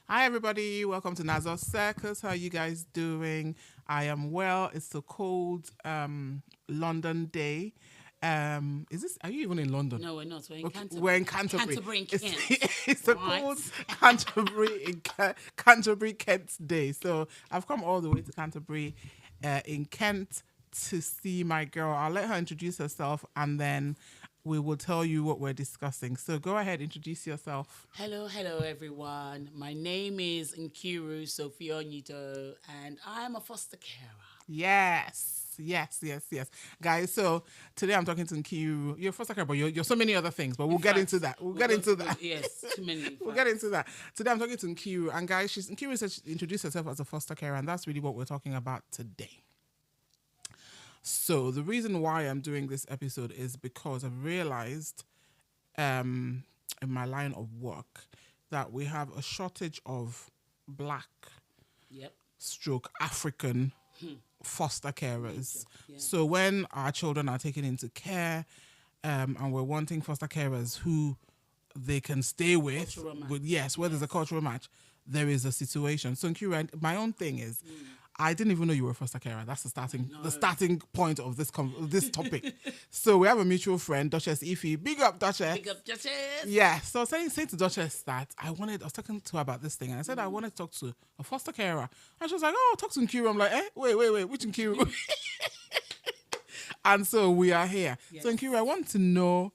Hi everybody, welcome to Nazar Circus. How are you guys doing? I am well. It's a cold London day. Are you even in London? No, we're not. We're in Canterbury. We're in Canterbury. Canterbury in Kent. It's a cold Canterbury Kent day. So I've come all the way to Canterbury in Kent to see my girl. I'll let her introduce herself and then we will tell you what we're discussing. So go ahead, introduce yourself. Hello, everyone. My name is Nkiruka Onyido, and I'm a foster carer. Yes. Guys, so today I'm talking to Nkiru. You're a foster carer, but you're so many other things, but we'll get into that. Yes, too many. We'll get into that. Today I'm talking to Nkiru, and guys, Nkiru said she introduced herself as a foster carer, and that's really what we're talking about today. So the reason why I'm doing this episode is because I've realized in my line of work that we have a shortage of black stroke African foster carers. Yeah. So when our children are taken into care and we're wanting foster carers who they can stay with, there's a cultural match, there is a situation. So Nkiru, my own thing is, I didn't even know you were a foster carer. That's the starting point of this topic. So we have a mutual friend, Duchess Ify. Big up, Duchess. Big up, Duchess. Yeah. So I was saying to Duchess that I was talking to her about this thing, and I said I wanted to talk to a foster carer, and she was like, "Oh, talk to Nkiru." I'm like, wait, which Nkiru? And so we are here. Yes. So Nkiru, I want to know.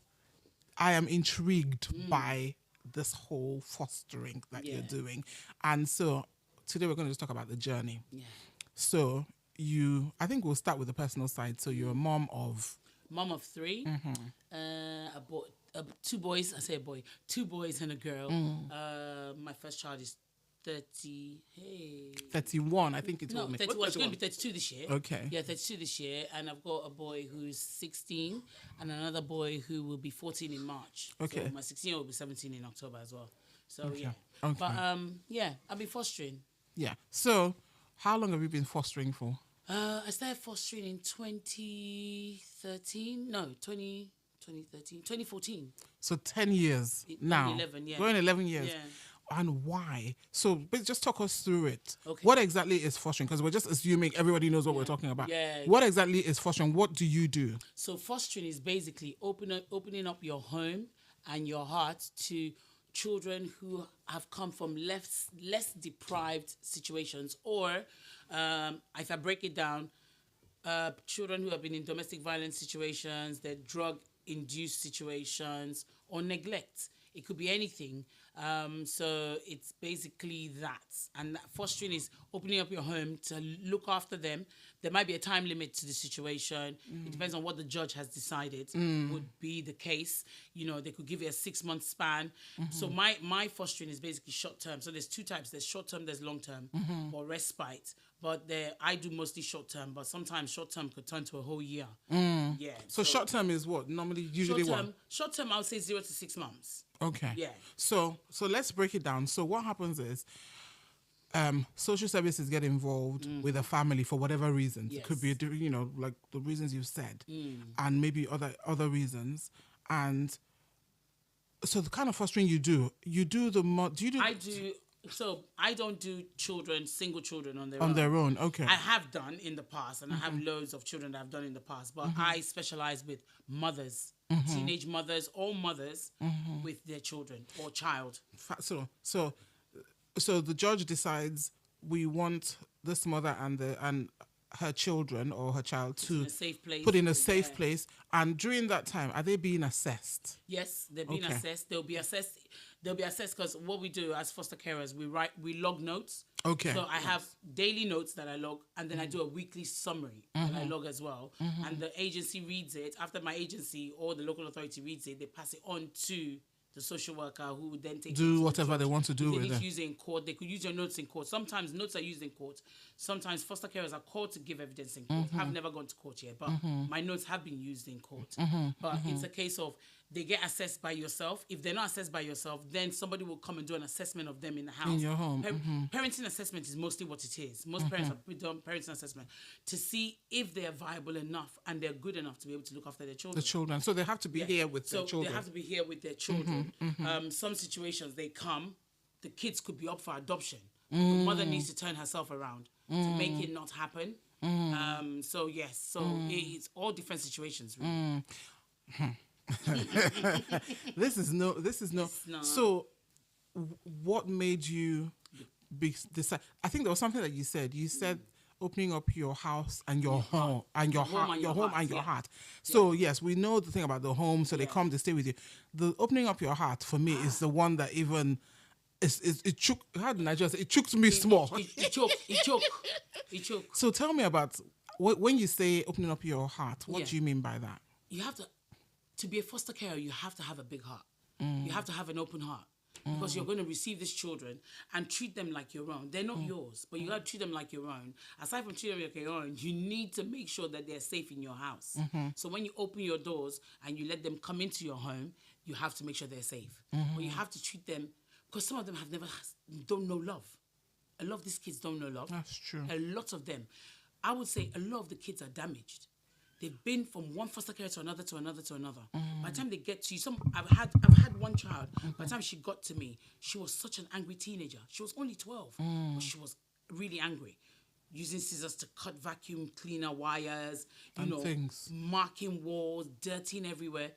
I am intrigued by this whole fostering that you're doing, and so today we're going to just talk about the journey. Yeah. So I think we'll start with the personal side. So you're a mom of 3. Two boys. I say a boy. 2 boys and a girl. My first child is 31. I think it's no 31. She's going to be 32 this year. Okay. Yeah, 32 this year, and I've got a boy who's 16 and another boy who will be 14 in March. Okay. So my 16 will be 17 in October as well. So Okay. But I've been fostering. Yeah. So, how long have you been fostering for? I started fostering in 2014. So 10 years now. 11, yeah. Going 11 years. Yeah. And why? So just talk us through it. Okay. What exactly is fostering? Because we're just assuming everybody knows what we're talking about. Yeah. What exactly is fostering? What do you do? So fostering is basically opening up your home and your heart to children who have come from less deprived situations, or if I break it down, children who have been in domestic violence situations, they're drug-induced situations, or neglect. It could be anything. So it's basically that. And fostering is opening up your home to look after them. There might be a time limit to the situation. It depends on what the judge has decided would be the case. They could give you a 6-month span. So my fostering is basically short-term. So there's 2 types. There's short-term, there's long-term, or respite. But I do mostly short-term, but sometimes short-term could turn to a whole year. Yeah. So short-term is what? Usually what? Short-term, I would say 0 to 6 months. Okay. Yeah. So let's break it down. So what happens is social services get involved with a family for whatever reasons. Yes. It could be, like the reasons you said, and maybe other reasons. And so the kind of fostering you do I do. So I don't do single children on their own. Okay. I have done in the past, and I have loads of children that I've done in the past, but I specialize with mothers, teenage mothers, or mothers with their children or child. So the judge decides we want this mother and her children or her child to put in a safe place, and during that time, are they being assessed? Yes, they're being assessed. They'll be assessed because what we do as foster carers, we log notes. Okay. So I have daily notes that I log, and then I do a weekly summary that I log as well. And the agency reads it. After my agency or the local authority reads it, they pass it on to the social worker who would then take do whatever they want to do with it. They need to use it in court. They could use your notes in court. Sometimes notes are used in court. Sometimes foster carers are called to give evidence in court. I've never gone to court yet, but my notes have been used in court. But it's a case of they get assessed by yourself. If they're not assessed by yourself, then somebody will come and do an assessment of them in the house. In your home. Parenting assessment is mostly what it is. Most parents have done parenting assessment to see if they're viable enough and they're good enough to be able to look after their children. The children. So they have to be here with their children. So they have to be here with their children. Some situations they come, the kids could be up for adoption. The mother needs to turn herself around to make it not happen. So it's all different situations, really. This is no. So, what made you decide? I think there was something that you said. You said opening up your house and your home and your heart. So yes, we know the thing about the home. So they come to stay with you. The opening up your heart for me is the one that even it shook. How did I just say? It shook me small. It choked. So tell me about when you say opening up your heart. What do you mean by that? You have to be a foster carer, you have to have a big heart. You have to have an open heart because you're going to receive these children and treat them like your own. They're not yours, but you got to treat them like your own. Aside from treating them like your own, you need to make sure that they're safe in your house. So when you open your doors and you let them come into your home, you have to make sure they're safe. But you have to treat them because some of them don't know love. A lot of these kids don't know love. That's true. A lot of them. I would say a lot of the kids are damaged. They've been from one foster care to another. By the time they get to you, I've had one child. By the time she got to me, she was such an angry teenager. She was only 12, but she was really angry. Using scissors to cut vacuum cleaner wires, things. Marking walls, dirtying everywhere.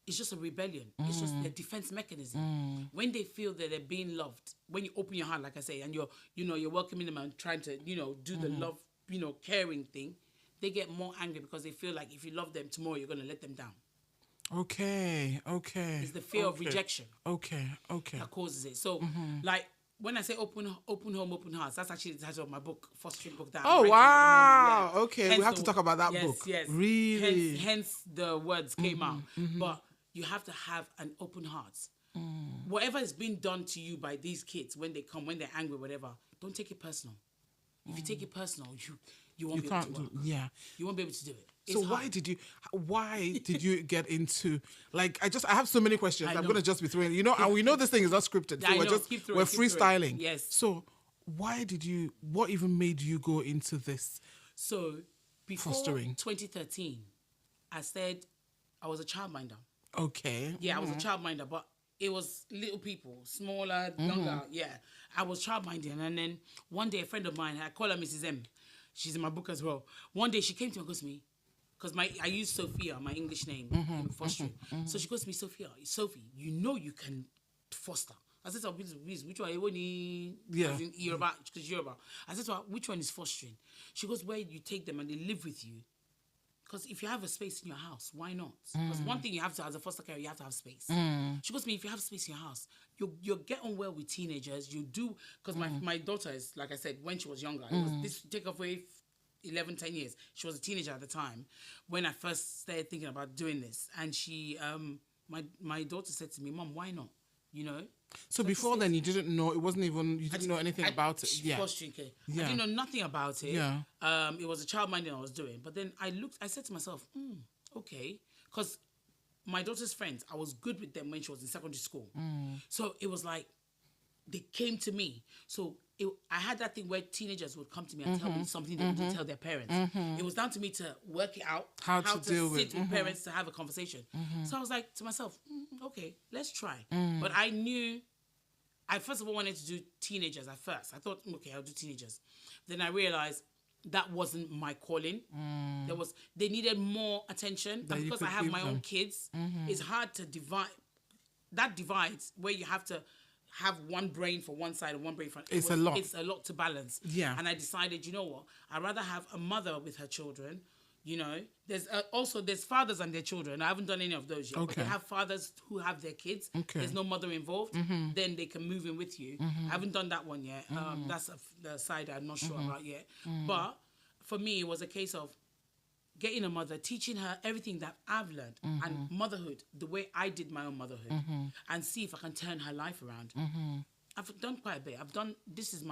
It's just a rebellion. It's just a defense mechanism. When they feel that they're being loved, when you open your heart, like I say, and you're welcoming them and trying to, do the love, caring thing, they get more angry because they feel like if you love them tomorrow, you're going to let them down. Okay. It's the fear of rejection. Okay. That causes it. So, like, when I say open home, open hearts, that's actually the title of my book, fostering book. That wow. Yeah. Okay, hence we have to talk about that book. Yes. Really? Hence the words came out. But you have to have an open heart. Whatever is being done to you by these kids, when they come, when they're angry, whatever, don't take it personal. If you take it personal, you won't be able to work. You won't be able to do it. It's so hard. why did you get into, like, I have so many questions. I'm going to just be throwing, and we know this thing is not scripted. So we're freestyling. Yes. So what even made you go into this? So before fostering? 2013, I said I was a childminder. Okay. Yeah, I was a childminder, but it was little people, smaller, younger. Yeah, I was childminding. And then one day a friend of mine, I call her Mrs. M. She's in my book as well. One day she came to me and goes to me, because I use Sophia, my English name, in fostering. So she goes to me, Sophie, you can foster. I said to her, which one? As in Yoruba, because Yoruba. I said to her, which one is fostering? She goes, where you take them and they live with you. Because if you have a space in your house, why not? Because one thing you have to, as a foster carer, you have to have space. She goes to me, if you have space in your house, you'll get on well with teenagers. You do, because my daughter is, like I said, when she was younger, it was this take away 11, 10 years. She was a teenager at the time when I first started thinking about doing this. And she, my daughter said to me, Mom, why not? So before then, you didn't know, you didn't know anything about it. Fostering care. I didn't know nothing about it. Yeah. It was a childminding I was doing. But then I said to myself, okay. Because my daughter's friends, I was good with them when she was in secondary school. So it was like, they came to me. So I had that thing where teenagers would come to me and tell me something they wouldn't tell their parents. It was down to me to work it out, how to deal sit with parents to have a conversation. So I was like to myself, okay, let's try. But I knew, I first of all wanted to do teenagers at first. I thought, okay, I'll do teenagers. Then I realized that wasn't my calling. They needed more attention. And because I have my own kids, it's hard to divide. That divides where you have to have one brain for one side and one brain for it's a lot. It's a lot to balance. Yeah. And I decided, you know what? I'd rather have a mother with her children. There's fathers and their children. I haven't done any of those yet. Okay. But they have fathers who have their kids. Okay. There's no mother involved. Then they can move in with you. I haven't done that one yet. That's the side I'm not sure about yet. But for me, it was a case of getting a mother, teaching her everything that I've learned and motherhood, the way I did my own motherhood, and see if I can turn her life around. I've done quite a bit. This is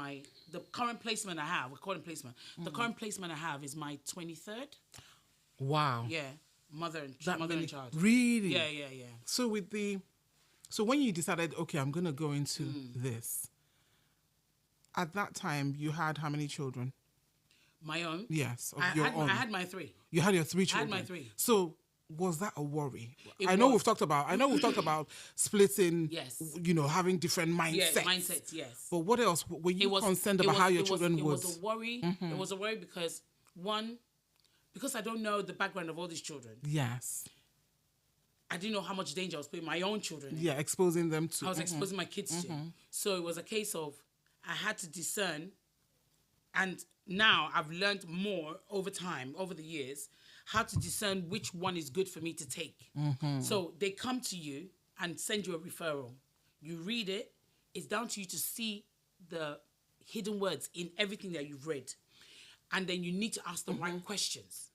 the current placement I have, recording placement. The current placement I have is my 23rd. Wow. Yeah. Mother and child. Really? Yeah. So when you decided, okay, I'm going to go into this, at that time, you had how many children? My own? Yes, I had my 3. You had your 3 children? I had my 3. So was that a worry? I know we've talked about splitting, yes, having different mindsets. Yes, mindsets, yes. But what else? Were you concerned about how your children would? It was a worry. It was a worry because, because I don't know the background of all these children. Yes. I didn't know how much danger I was putting my own children in. Yeah, exposing them to. I was exposing my kids to. So it was a case of I had to discern. And now I've learned more over time, over the years, how to discern which one is good for me to take. So they come to you and send you a referral. You read it. It's down to you to see the hidden words in everything that you've read. And then you need to ask the right questions.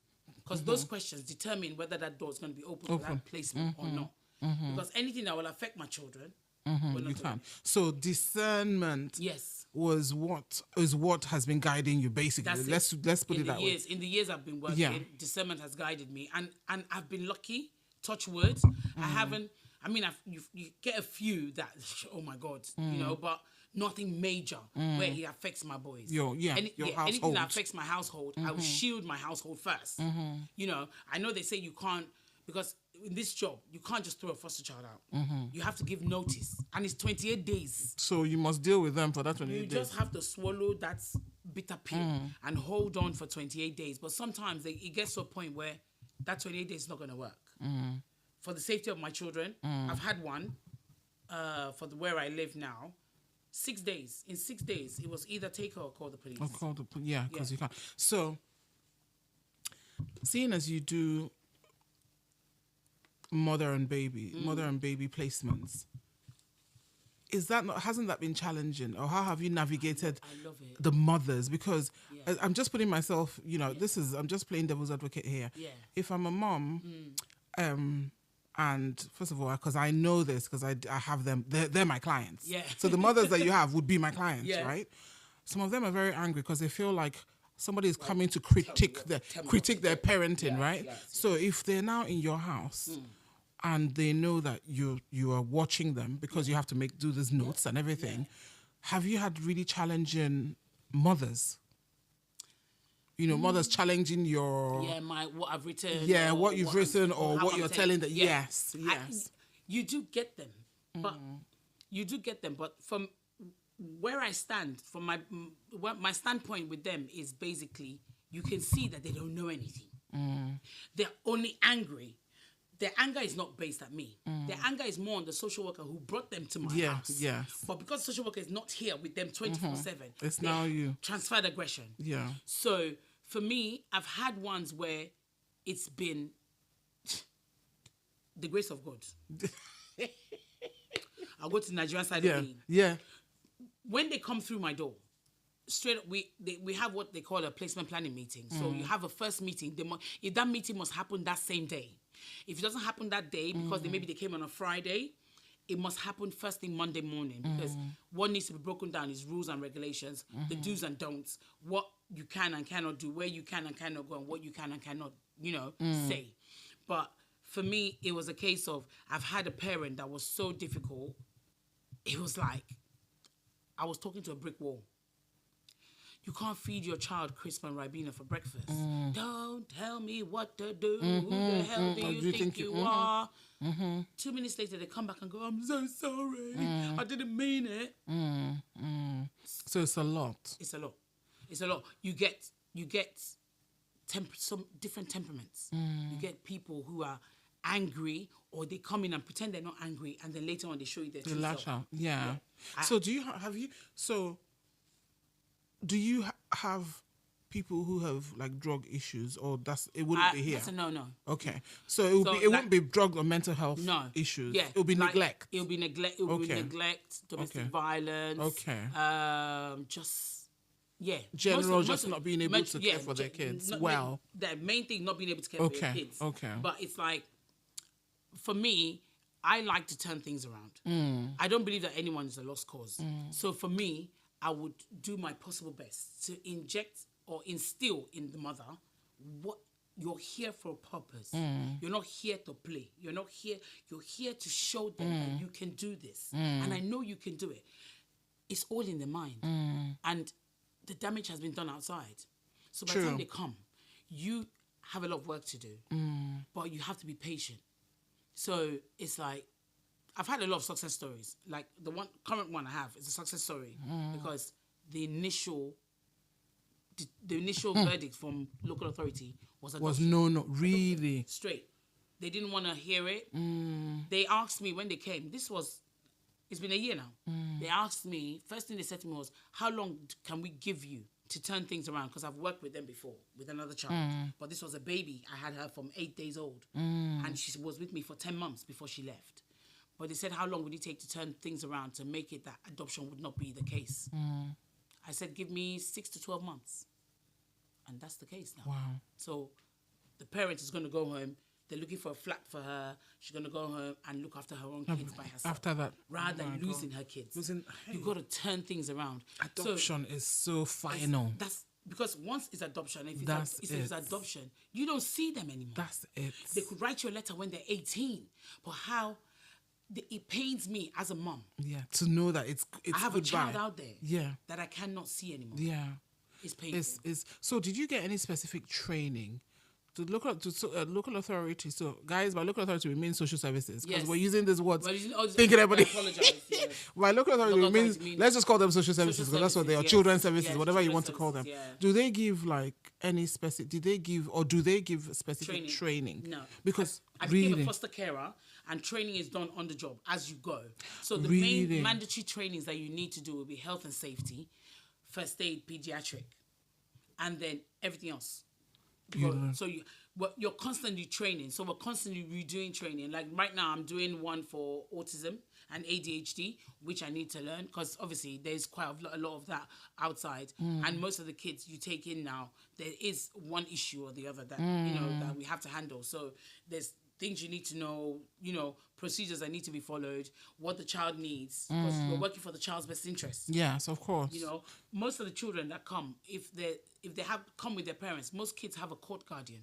Because those questions determine whether that door is going to be open for that placement or not. Because anything that will affect my children, you can. So discernment, yes, was what has been guiding you basically. Let's put it that way. In the years I've been working, discernment has guided me, and I've been lucky. Touch wood. I haven't. I mean, you get a few that, oh my God, but nothing major where it affects my boys. Your household. Anything that affects my household, I will shield my household first. I know they say you can't, because in this job, you can't just throw a foster child out. You have to give notice. And it's 28 days. So you must deal with them for that 28 days. You just have to swallow that bitter pill and hold on for 28 days. But sometimes it gets to a point where that 28 days is not going to work. For the safety of my children, I've had one for where I live now. 6 days. In 6 days, it was either take her or call the police. Because you can't. So, seeing as you do mother and baby placements, hasn't that been challenging, or how have you navigated the mothers? Because I'm just putting myself, I'm just playing devil's advocate here. If I'm a mom, and first of all, because I know this, because I have them, they're my clients. So the mothers that you have would be my clients, right? Some of them are very angry because they feel like somebody is coming to critique their parenting, right? So if they're now in your house and they know that you are watching them because you have to do these notes and everything, have you had really challenging mothers? Mothers challenging your... what I've written. What you've written or what you're telling them. Yes. You do get them. But from where I stand, from my standpoint with them is basically, you can see that they don't know anything. They're only angry. Their anger is not based at me. Their anger is more on the social worker who brought them to my house. But because the social worker is not here with them 24/7, it's now you. Transferred aggression. So for me, I've had ones where it's been the grace of God. I'll go to the Nigerian side again. When they come through my door, straight up, we have what they call a placement planning meeting. So you have a first meeting. If that meeting must happen that same day. If it doesn't happen that day, because maybe they came on a Friday, it must happen first thing Monday morning. Because what needs to be broken down is rules and regulations, the do's and don'ts, what you can and cannot do, where you can and cannot go, and what you can and cannot, say. But for me, it was a case of, I've had a parent that was so difficult. It was like I was talking to a brick wall. You can't feed your child crisp and Ribena for breakfast. Don't tell me what to do. Who the hell do you think you are? 2 minutes later, they come back and go, I'm so sorry. I didn't mean it. So it's a lot. It's a lot. You get some different temperaments. You get people who are angry, or they come in and pretend they're not angry, and then later on they show you their true self. So do you have people who have like drug issues, or it wouldn't be here? That's a no. Okay, so it wouldn't be drug or mental health issues. Yeah, it would be neglect. It would be neglect. It would be neglect, domestic violence. Okay. Just general, just not being able to care for their kids. The main thing, not being able to care for your kids. Okay. But it's like, for me, I like to turn things around. I don't believe that anyone is a lost cause. So for me, I would do my possible best to inject or instill in the mother what you're here for a purpose. You're not here to play. You're here to show them that you can do this. And I know you can do it. It's all in the mind. And the damage has been done outside. So by the time they come, you have a lot of work to do. But you have to be patient. So it's like, I've had a lot of success stories. Like the current one I have is a success story because the initial verdict from local authority was adoption. No, really straight. They didn't want to hear it. They asked me when they came. It's been a year now. They asked me, first thing they said to me was, how long can we give you to turn things around? Because I've worked with them before, with another child. But this was a baby. I had her from 8 days old. And she was with me for 10 months before she left. But they said, how long would it take to turn things around to make it that adoption would not be the case? I said, give me 6 to 12 months. And that's the case now. Wow. So the parent is going to go home. They're looking for a flat for her. She's going to go home and look after her own kids by herself. After that. Rather than losing her kids. You've got to turn things around. Adoption is so final. That's because once it's adoption, if it's adoption, you don't see them anymore. That's it. They could write you a letter when they're 18. But it pains me as a mom. Yeah, to know that it's I have goodbye. A child out there that I cannot see anymore. Yeah. It's painful. So did you get any specific training to local authority? So guys, by local authority we mean social services, because we're using these words thinking everybody by local authority we mean let's just call them social services because that's what they are, children's services, whatever you want to call them. Do they give like any specific, do they give specific training? No, because I became a foster carer and training is done on the job as you go. So the main mandatory trainings that you need to do will be health and safety, first aid, pediatric, and then everything else. So you're constantly training. So we're constantly redoing training. Like right now, I'm doing one for autism and ADHD, which I need to learn because obviously there's quite a lot of that outside. And most of the kids you take in now, there is one issue or the other that that we have to handle. So there's things you need to know, procedures that need to be followed, what the child needs, because we're working for the child's best interest. Yes, of course. Most of the children that come, if they have come with their parents, most kids have a court guardian.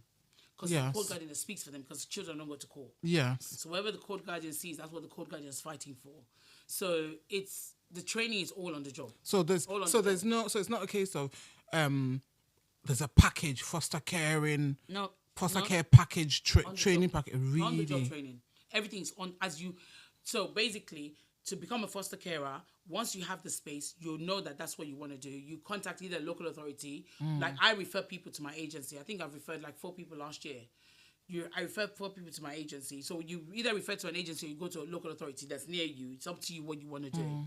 Because the court guardian that speaks for them, because children don't go to court. Yes. So whatever the court guardian sees, that's what the court guardian is fighting for. So the training is all on the job. So it's not a case of there's a package, foster caring. No. Foster care package, training package, really? On the job training. Everything's on as you... So basically, to become a foster carer, once you have the space, you'll know that that's what you want to do. You contact either a local authority. Like I refer people to my agency. I think I've referred like 4 people last year. I refer 4 people to my agency. So you either refer to an agency or you go to a local authority that's near you. It's up to you what you want to do.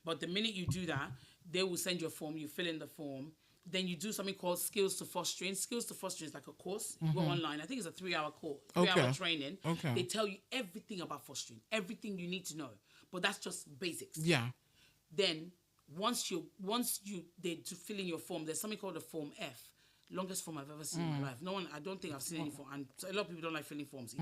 But the minute you do that, they will send you a form. You fill in the form. Then you do something called Skills to Fostering. Skills to Fostering is like a course. You go online. I think it's a 3-hour course, 3-hour training. Okay. They tell you everything about fostering, everything you need to know. But that's just basics. Yeah. Then once they fill in your form, there's something called a Form F. Longest form I've ever seen in my life. I don't think I've seen any form. And a lot of people don't like filling forms.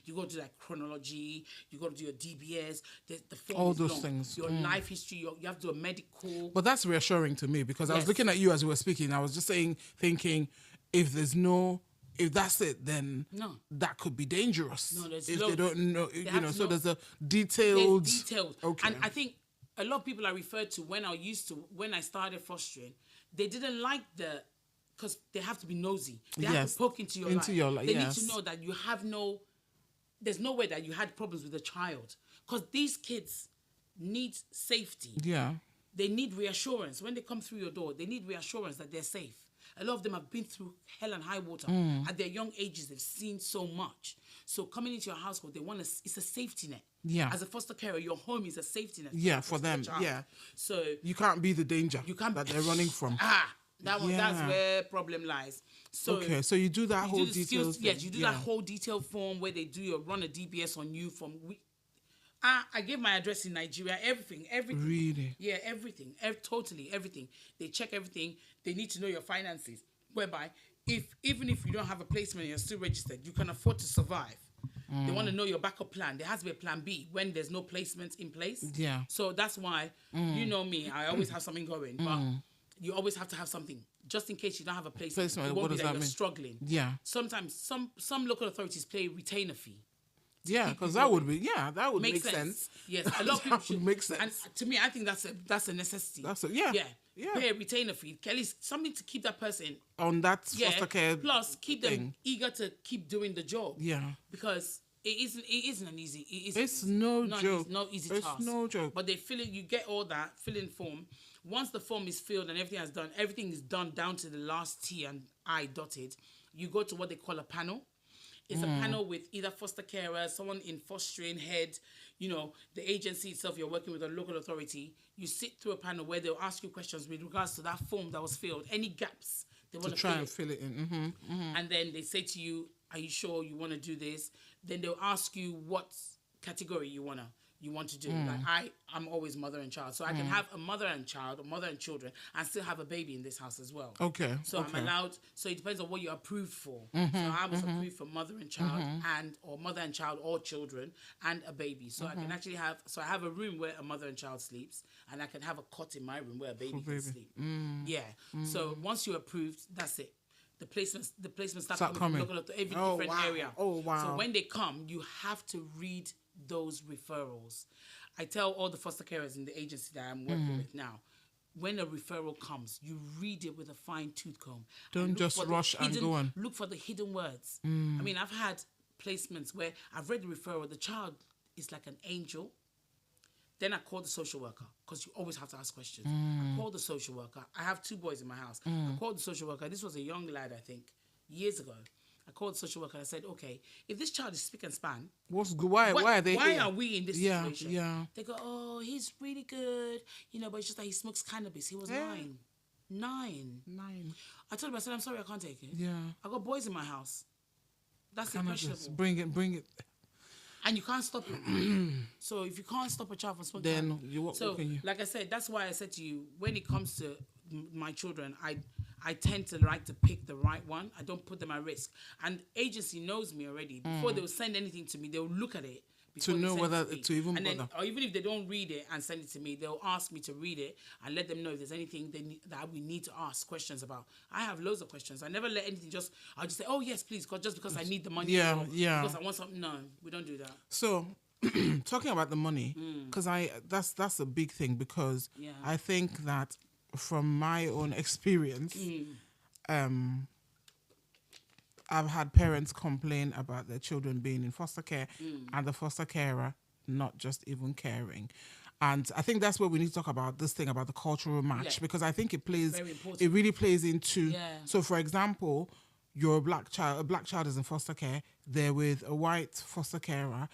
You got to do like chronology. You got to do your DBS. The form all is those long. things. Your life history. You have to do a medical. But that's reassuring to me because I was looking at you as you were speaking. I was just thinking, if that's it, then that could be dangerous. No, there's if loads. they don't know, so there's a detailed. Okay. And I think a lot of people I referred to when I started fostering, they didn't like because they have to be nosy. They have to poke into your life. They need to know that there's no way that you had problems with a child. Because these kids need safety. Yeah. They need reassurance. When they come through your door, they need reassurance that they're safe. A lot of them have been through hell and high water. At their young ages, they've seen so much. So coming into your household, it's a safety net. Yeah. As a foster carer, your home is a safety net. Yeah, for them. Yeah. So you can't be the danger that they're running from. That's where problem lies. So so you do that whole detail. Yes, you do that whole detailed form where they run a DBS on you I gave my address in Nigeria, everything. Really? Yeah, everything. Totally everything. They check everything. They need to know your finances. Whereby, even if you don't have a placement, you're still registered, you can afford to survive. They want to know your backup plan. There has to be a plan B when there's no placement in place. Yeah. So that's why, you know me, I always have something going. But you always have to have something. Just in case you don't have a placement. It won't be that you're struggling. Yeah. Sometimes some local authorities pay retainer fee. Yeah, because that would make sense. Yes, a lot of people should make sense. And to me, I think that's a necessity. Yeah. Pay a retainer fee, at least something to keep that person on that foster care. Plus, keep them eager to keep doing the job. Yeah, because it isn't an easy. It's no joke. It's no easy task. It's no joke. But they fill it. You get all that fill in form. Once the form is filled and everything is done down to the last T and I dotted. You go to what they call a panel. It's a panel with either foster carer, someone in fostering, head, the agency itself you're working with, a local authority. You sit through a panel where they'll ask you questions with regards to that form that was filled, any gaps they want to try and fill it in. And then they say to you, are you sure you want to do this? Then they'll ask you what category you want to do. Like I'm always mother and child. So I can have a mother and child, or mother and children, and still have a baby in this house as well. Okay. So I'm allowed, so it depends on what you're approved for. So I was approved for mother and child or mother and child or children and a baby. So I can actually have, I have a room where a mother and child sleeps, and I can have a cot in my room where a baby can sleep. Yeah. So once you're approved, that's it. The placements start coming. From every different area. Oh, wow. So when they come, you have to read those referrals. I tell all the foster carers in the agency that I'm working with now, when a referral comes, you read it with a fine-tooth comb. Don't just rush and go on. Look for the hidden words. I mean, I've had placements where I've read the referral, the child is like an angel. Then I call the social worker, because you always have to ask questions. I call the social worker. I have 2 boys in my house. I called the social worker. This was a young lad, I think, years ago. I called the social worker and I said, okay, if this child is spick and span, why are they here? Why are we in this situation? Yeah. They go, oh, he's really good, but it's just that he smokes cannabis. He was 9. 9. I told him, I said, I'm sorry, I can't take it. Yeah. I got boys in my house. That's cannabis. impressionable. Bring it. And you can't stop it. So if you can't stop a child from smoking, then what can you? Like I said, that's why I said to you, when it comes to my children, I tend to like to pick the right one. I don't put them at risk. And agency knows me already. Before they will send anything to me, they'll look at it. To know whether to even bother. Then, or even if they don't read it and send it to me, they'll ask me to read it and let them know if there's anything that we need to ask questions about. I have loads of questions. I never let anything I'll just say, oh, yes, please, just because I need the money. Yeah. Because I want something. No, we don't do that. So, talking about the money, because that's a big thing, because I think that from my own experience, I've had parents complain about their children being in foster care and the foster carer not just even caring. And I think that's where we need to talk about this thing about the cultural match, because I think it really plays into, so for example, you're a black child is in foster care, they're with a white foster carer,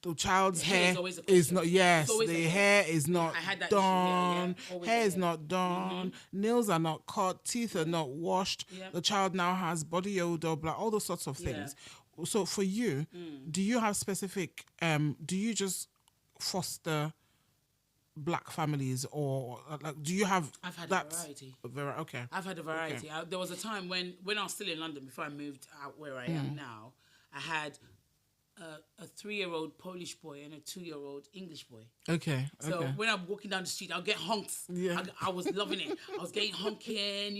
the child's hair is not hair is not done. Hair is not done. Nails are not cut. Teeth are not washed. The child now has body odor, all those sorts of things. So for you, do you have specific? Do you just foster black families, or do you have? I've had a variety. Okay. I've had a variety. Okay. There was a time when I was still in London before I moved out where I am now. I had a 3-year-old Polish boy and a 2-year-old English boy. Okay. So when I'm walking down the street, I'll get honks. Yeah. I was loving it. I was getting honking,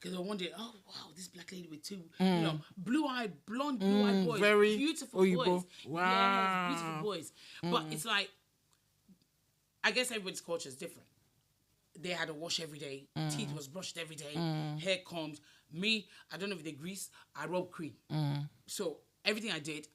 because I wondered, oh wow, this black lady with 2, blonde, blue-eyed boys, very beautiful boys. Wow. Yes, beautiful boys. But it's like, I guess everybody's culture is different. They had to wash every day. Teeth was brushed every day. Hair combed. Me, I don't know if they grease. I rub cream. So everything I did.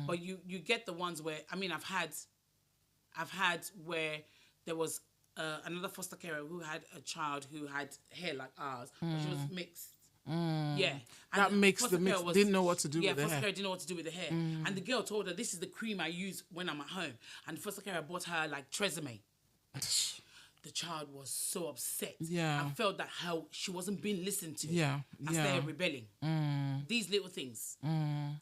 But you get the ones where, I mean, I've had where there was another foster carer who had a child who had hair like ours, but she was mixed. Yeah. And that makes the mix. Didn't know what to do with the hair. Yeah, foster carer didn't know what to do with the hair. And the girl told her, this is the cream I use when I'm at home. And the foster carer bought her like Tresemme. the child was so upset. Yeah. And felt that how she wasn't being listened to. Yeah. And started rebelling. These little things,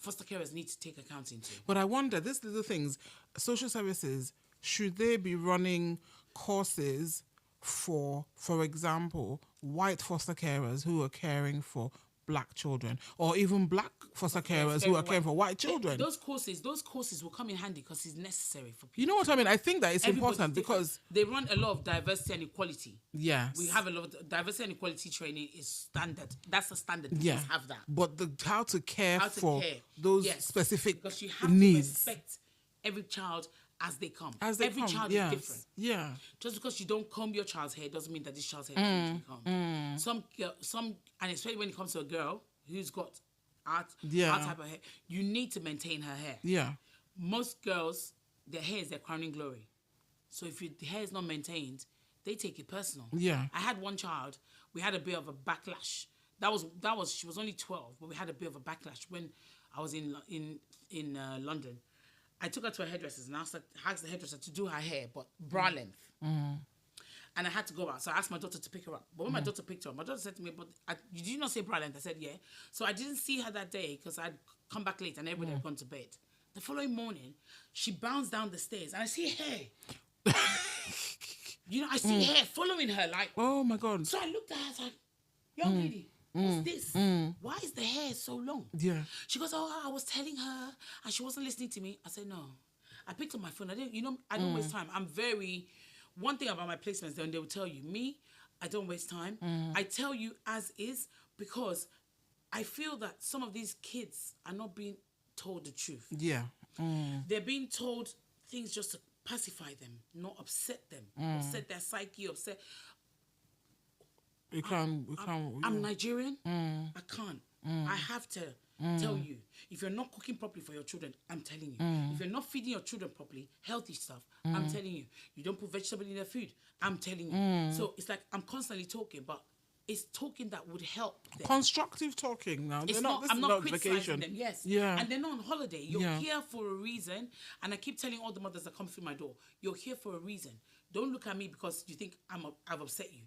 foster carers need to take account into. But I wonder, these little things, social services, should they be running courses for example, white foster carers who are caring for black children, or even black foster carers who are caring for white children? Those courses will come in handy because it's necessary for people. You know what I mean? I think that it's important because they run a lot of diversity and equality. Yes. We have a lot of diversity and equality training is standard. That's a standard. Yeah. Just have that. But how to care for those specific because you have needs. to respect every child as they come. Every child is different. Yeah. Just because you don't comb your child's hair doesn't mean that this child's hair doesn't come. Some, and especially when it comes to a girl who's got our type of hair, you need to maintain her hair. Yeah. Most girls, their hair is their crowning glory. So if your hair is not maintained, they take it personal. Yeah. I had one child. We had a bit of a backlash. That was she was only 12, but we had a bit of a backlash when I was in London. I took her to her hairdresser's and asked the hairdresser to do her hair, but bra length. And I had to go out. So I asked my daughter to pick her up. But when my daughter picked her up, my daughter said to me, but did you not say bra length? I said, yeah. So I didn't see her that day because I'd come back late and everybody had gone to bed. The following morning, she bounced down the stairs and I see hair. I see hair following her like. Oh, my God. So I looked at her, I was like, young lady. What's this? Why is the hair so long? Yeah. She goes, I was telling her and she wasn't listening to me. I said, no. I picked up my phone. I don't waste time. One thing about my placements, then they will tell you, I don't waste time. I tell you as is because I feel that some of these kids are not being told the truth. Yeah. They're being told things just to pacify them, not upset them, upset their psyche, upset. I'm Nigerian. I can't. I have to tell you. If you're not cooking properly for your children, I'm telling you. If you're not feeding your children properly, healthy stuff, I'm telling you. You don't put vegetable in their food, I'm telling you. So it's like I'm constantly talking, but it's talking that would help them. Constructive talking now. I'm not criticizing vacation. them, yes. Yeah. And they're not on holiday. You're here for a reason. And I keep telling all the mothers that come through my door, you're here for a reason. Don't look at me because you think I've upset you.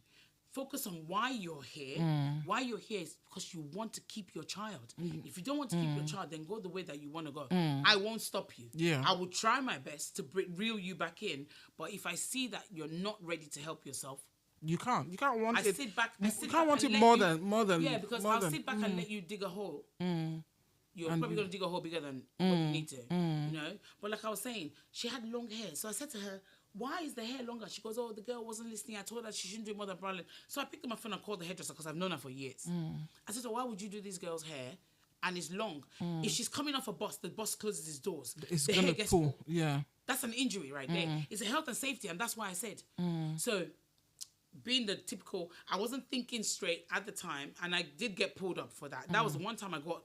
Focus on why you're here. Why you're here is because you want to keep your child. If you don't want to keep your child, then go the way that you want to go. I won't stop you. Yeah. I will try my best to reel you back in. But if I see that you're not ready to help yourself, you can't want it. Sit back. You can't want it more than. Yeah, because I'll sit back and let you dig a hole. You're probably going to dig a hole bigger than what you need to, you know. But like I was saying, she had long hair. So I said to her, why is the hair longer? She goes, oh, the girl wasn't listening. I told her she shouldn't do more than bra length. So I picked up my phone and called the hairdresser because I've known her for years. I said, so why would you do this girl's hair? And it's long. If she's coming off a bus, the bus closes its doors. It's going to pull. Yeah. That's an injury right there. It's a health and safety, and that's why I said. So being the typical, I wasn't thinking straight at the time, and I did get pulled up for that. That was one time I got,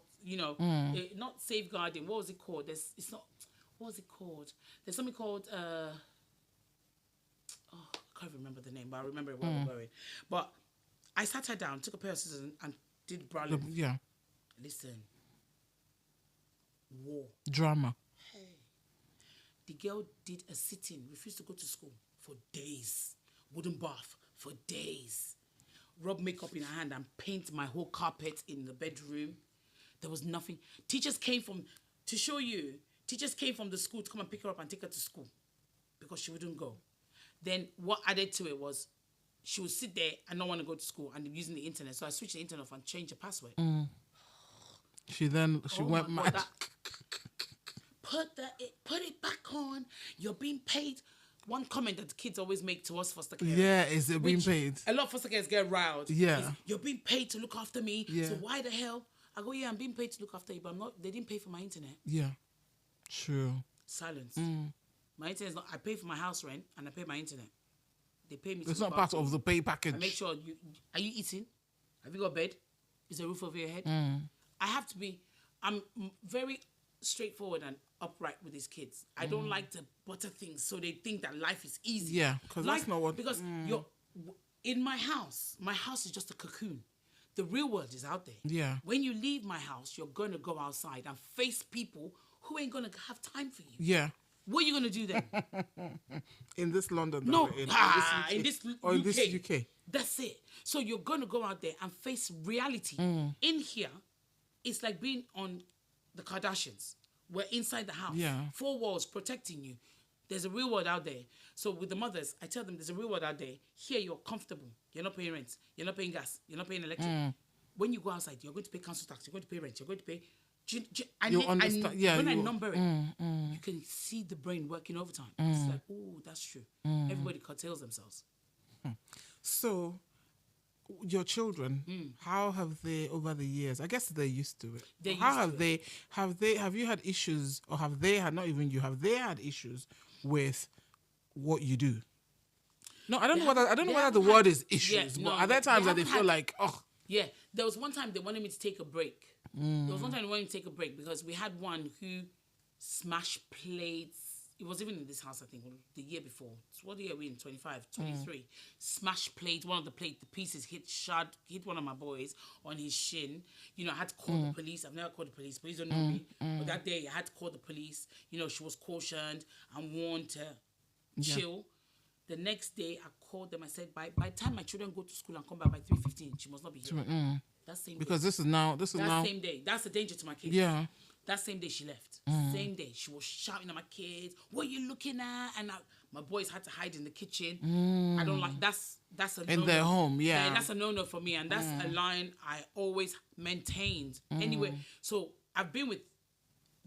not safeguarding. What was it called? What was it called? There's something called, I can't remember the name, but I remember it where we're going. But I sat her down, took a pair of scissors and did bra length. Yeah. Listen. War. Drama. Hey. The girl did a sit-in, refused to go to school for days. Wooden bath for days. Rub makeup in her hand and paint my whole carpet in the bedroom. There was nothing. Teachers came from the school to come and pick her up and take her to school because she wouldn't go. Then what added to it was she would sit there and not want to go to school and using the internet. So I switched the internet off and changed the password. She went mad. Put it back on. You're being paid. One comment that the kids always make to us foster care. Yeah, is it being paid? A lot of foster carers get riled. Yeah. You're being paid to look after me. Yeah. So why the hell? I go, yeah, I'm being paid to look after you, but I'm not. They didn't pay for my internet. Yeah. True. Silence. My internet is not. I pay for my house rent and I pay my internet. They pay me. It's not part of the pay package. I make sure are you eating? Have you got a bed? Is there a roof over your head? I have to be. I'm very straightforward and upright with these kids. I don't like to butter things so they think that life is easy. Yeah, because that's not what. Because you're in my house. My house is just a cocoon. The real world is out there. Yeah. When you leave my house, you're going to go outside and face people who ain't going to have time for you. Yeah. What are you going to do then? In this London that No, we're in this or UK. in this UK. That's it. So you're going to go out there and face reality. In here, it's like being on the Kardashians. We're inside the house. Yeah. 4 walls protecting you. There's a real world out there. So with the mothers, I tell them there's a real world out there. Here you're comfortable. You're not paying rent. You're not paying gas. You're not paying electric. When you go outside, you're going to pay council tax. You're going to pay rent. You're going to pay... You understand? Yeah. When I number it, you can see the brain working overtime. It's like, oh, that's true. Everybody curtails themselves. So, your children, how have they over the years? I guess they're used to it. Have you had issues, or have they had, not even you, have they had issues with what you do? No, I don't know whether the word is issues, but are there times that they feel like, oh. Yeah, there was one time they wanted me to take a break. There was one time they wanted me to take a break because we had one who smashed plates. It was even in this house, I think, the year before. So what year are we in? 25, 23. Smashed plate, one of the pieces hit one of my boys on his shin. You know, I had to call the police. I've never called the police. Police don't know me. But that day, I had to call the police. You know, she was cautioned and warned to chill. The next day, I called them. I said, by the time my children go to school and come back by 3:15, she must not be here. That same because day. This is now. Same day. That's the danger to my kids. Yeah. That same day she left. Same day she was shouting at my kids. What are you looking at? And my boys had to hide in the kitchen. I don't like that's a no-no. In their home. Yeah. That's a no-no for me, and that's a line I always maintained. Anyway, so I've been with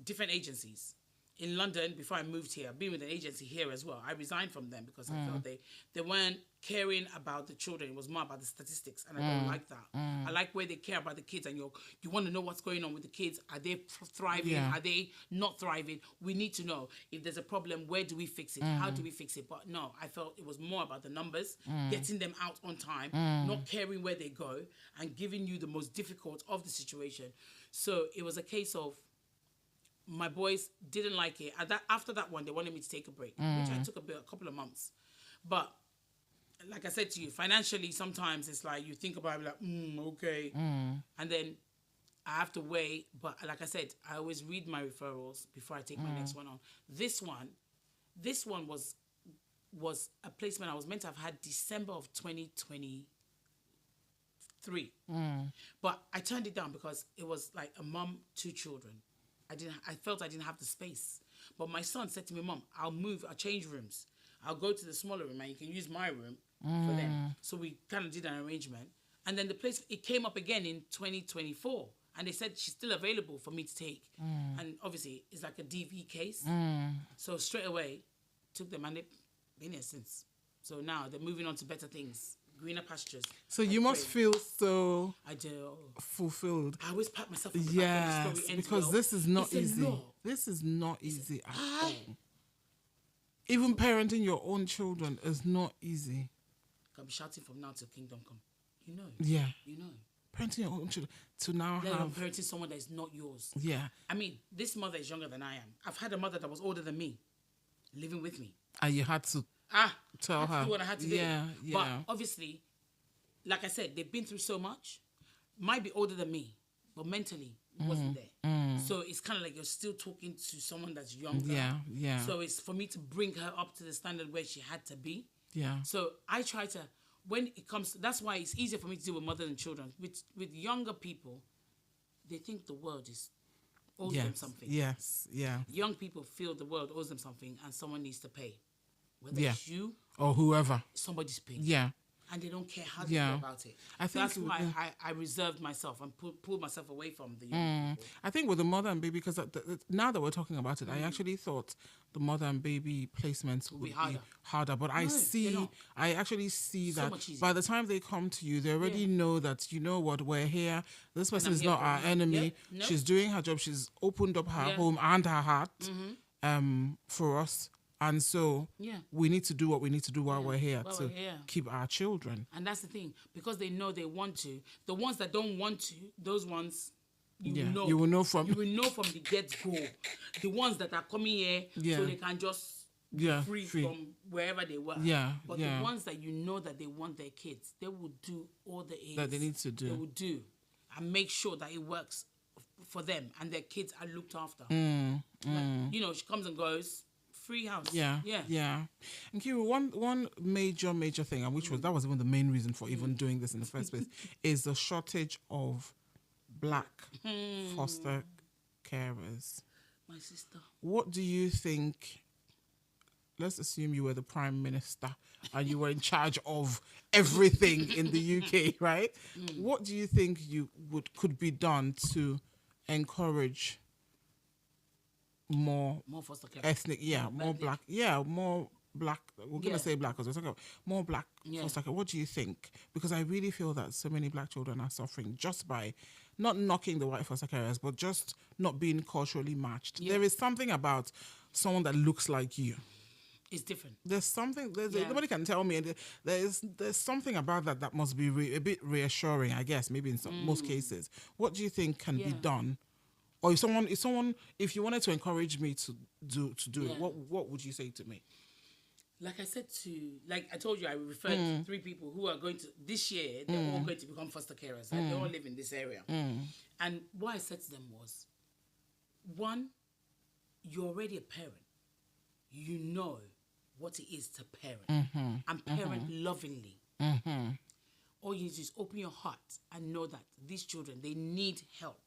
different agencies. In London, before I moved here, I've been with an agency here as well. I resigned from them because I felt they weren't caring about the children. It was more about the statistics, and I don't like that. I like where they care about the kids, and you want to know what's going on with the kids. Are they thriving? Yeah. Are they not thriving? We need to know. If there's a problem, where do we fix it? How do we fix it? But no, I felt it was more about the numbers, getting them out on time, not caring where they go, and giving you the most difficult of the situation. So it was a case of, my boys didn't like it. After that one, they wanted me to take a break, which I took a couple of months. But like I said to you, financially, sometimes it's like you think about it like, okay. And then I have to weigh. But like I said, I always read my referrals before I take my next one on. This one was a placement I was meant to have had December of 2023. But I turned it down because it was like a mom, 2 children. I felt I didn't have the space. But my son said to me, Mom, I'll change rooms. I'll go to the smaller room and you can use my room for them. So we kind of did an arrangement. And then it came up again in 2024. And they said she's still available for me to take. And obviously, it's like a DV case. So straight away, took them and they've been here since. So now they're moving on to better things. Greener pastures. So you must feel so I do. fulfilled. I always pat myself on the back when the story ends because well. this is not easy. This is not easy at all. Even parenting your own children is not easy. Can be shouting from now till kingdom come. You know. Yeah. You know. Parenting your own children to now Let alone have parenting someone that is not yours. Yeah. I mean, this mother is younger than I am. I've had a mother that was older than me, living with me. And you had to tell her. Do what I had to do. Yeah. But obviously, like I said, they've been through so much. Might be older than me, but mentally it wasn't there. So it's kind of like you're still talking to someone that's younger. Yeah. So it's for me to bring her up to the standard where she had to be. Yeah. So I try to, when it comes, that's why it's easier for me to deal with mothers and children. With younger people, they think the world owes them something. Yes. Yeah. Young people feel the world owes them something and someone needs to pay. Whether it's you or whoever, somebody's paying. Yeah. And they don't care how they feel about it. I think that's why I reserved myself and pulled myself away from the young people. I think with the mother and baby, because now that we're talking about it, I actually thought the mother and baby placements would be harder. But I actually see So that by the time they come to you, they already know that, you know what, we're here. This person is not our enemy. Yeah. She's doing her job. She's opened up her home and her heart for us. And so we need to do what we need to do while we're here to keep our children. And that's the thing. Because they know they want to. The ones that don't want to, those ones, you will know from the get-go. The ones that are coming here so they can just free from wherever they were. But the ones that you know that they want their kids, they will do all the aids that they need to do. They will do. And make sure that it works for them and their kids are looked after. Like, you know, she comes and goes. free house. Yeah. And Kiru, one major thing, and that was even the main reason for even doing this in the first place, is the shortage of black foster carers. My sister. What do you think? Let's assume you were the Prime Minister and you were in charge of everything in the UK, right? What do you think could be done to encourage more foster care, ethnic, more black, more black. We're gonna say black because we're talking about more black foster care. What do you think? Because I really feel that so many black children are suffering just by not knocking the white foster carers, but just not being culturally matched. There is something about someone that looks like you. It's different. There's something. Nobody can tell me. There's something about that must be a bit reassuring, I guess. Maybe in most cases. What do you think can be done? Or if you wanted to encourage me to do it, what would you say to me? Like I told you, I referred to 3 people who are going to this year. They're all going to become foster carers, and they all live in this area. And what I said to them was, 1, you're already a parent. You know what it is to parent and parent lovingly. All you need to do is open your heart and know that these children, they need help.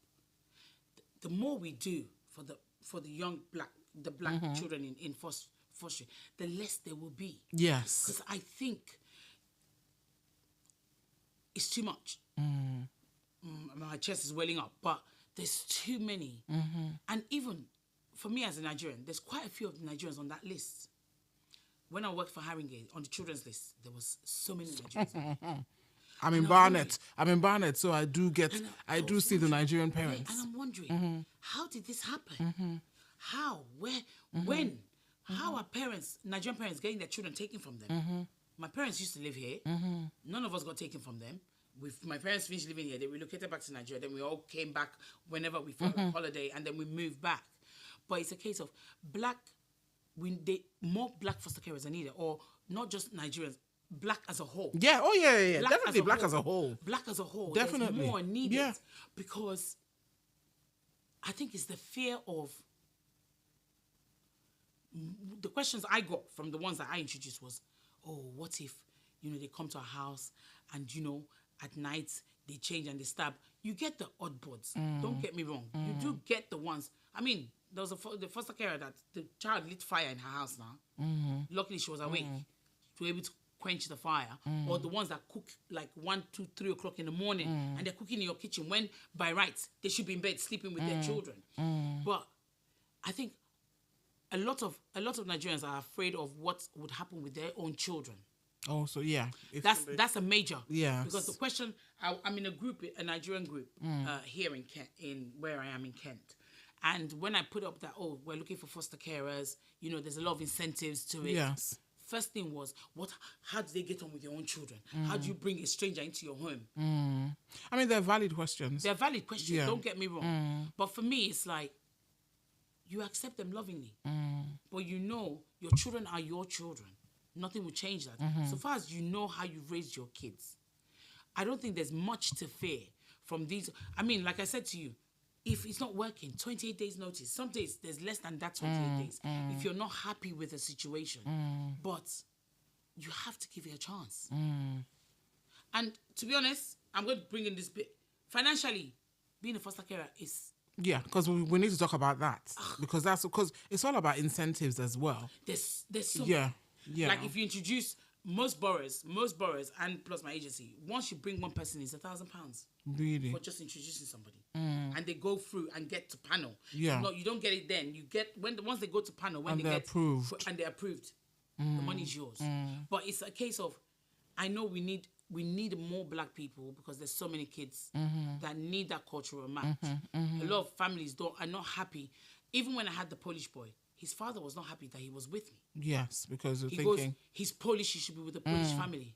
The more we do for the young black children in foster, the less there will be. Yes. Because I think it's too much. My chest is welling up, but there's too many. And even for me as a Nigerian, there's quite a few of the Nigerians on that list. When I worked for Haringey, on the children's list, there was so many Nigerians. I'm in Barnet, so I do see the Nigerian parents. And I'm wondering, how did this happen? How? Where? When? How are Nigerian parents, getting their children taken from them? My parents used to live here. None of us got taken from them. My parents finished living here. They relocated back to Nigeria. Then we all came back whenever we felt on holiday, and then we moved back. But it's a case of more black foster carers are needed, or not just Nigerians, black as a whole. Yeah, definitely black as a whole. Black as a whole. Definitely. There's more needed because I think it's the fear of the questions I got from the ones that I introduced was, what if, they come to our house and, at night they change and they stab. You get the oddbods. Don't get me wrong. You do get the ones. I mean, there was the foster carer that the child lit fire in her house now. Luckily, she was awake to be able to quench the fire. Or the ones that cook like 1, 2, 3 o'clock in the morning and they're cooking in your kitchen when, by rights, they should be in bed sleeping with their children. But I think a lot of Nigerians are afraid of what would happen with their own children. Oh, so yeah. That's a major. Yeah. Because the question, I'm in a Nigerian group here in Kent, in where I am in Kent. And when I put up that, we're looking for foster carers, there's a lot of incentives to it. Yes. First thing was, how do they get on with your own children? How do you bring a stranger into your home? I mean, they're valid questions. They're valid questions, don't get me wrong. But for me, it's like, you accept them lovingly. But your children are your children. Nothing will change that. So far as you know how you've raised your kids, I don't think there's much to fear from these. I mean, like I said to you, if it's not working, 28 days notice. Some days there's less than that 28 days. If you're not happy with the situation, but you have to give it a chance. And to be honest, I'm going to bring in this bit. Financially, being a foster carer is... Yeah, because we need to talk about that. Because it's all about incentives as well. There's so Yeah. Like if you introduce most borrowers, and plus my agency, once you bring one person, it's £1,000. Really? For just introducing somebody. And they go through and get to panel. Yeah. No, you don't get it then. You get once they go to panel, they're approved. And they're approved, the money's yours. But it's a case of, I know we need more black people because there's so many kids that need that cultural match. A lot of families are not happy. Even when I had the Polish boy, his father was not happy that he was with me. Yes, because he goes, he's Polish, he should be with a Polish family.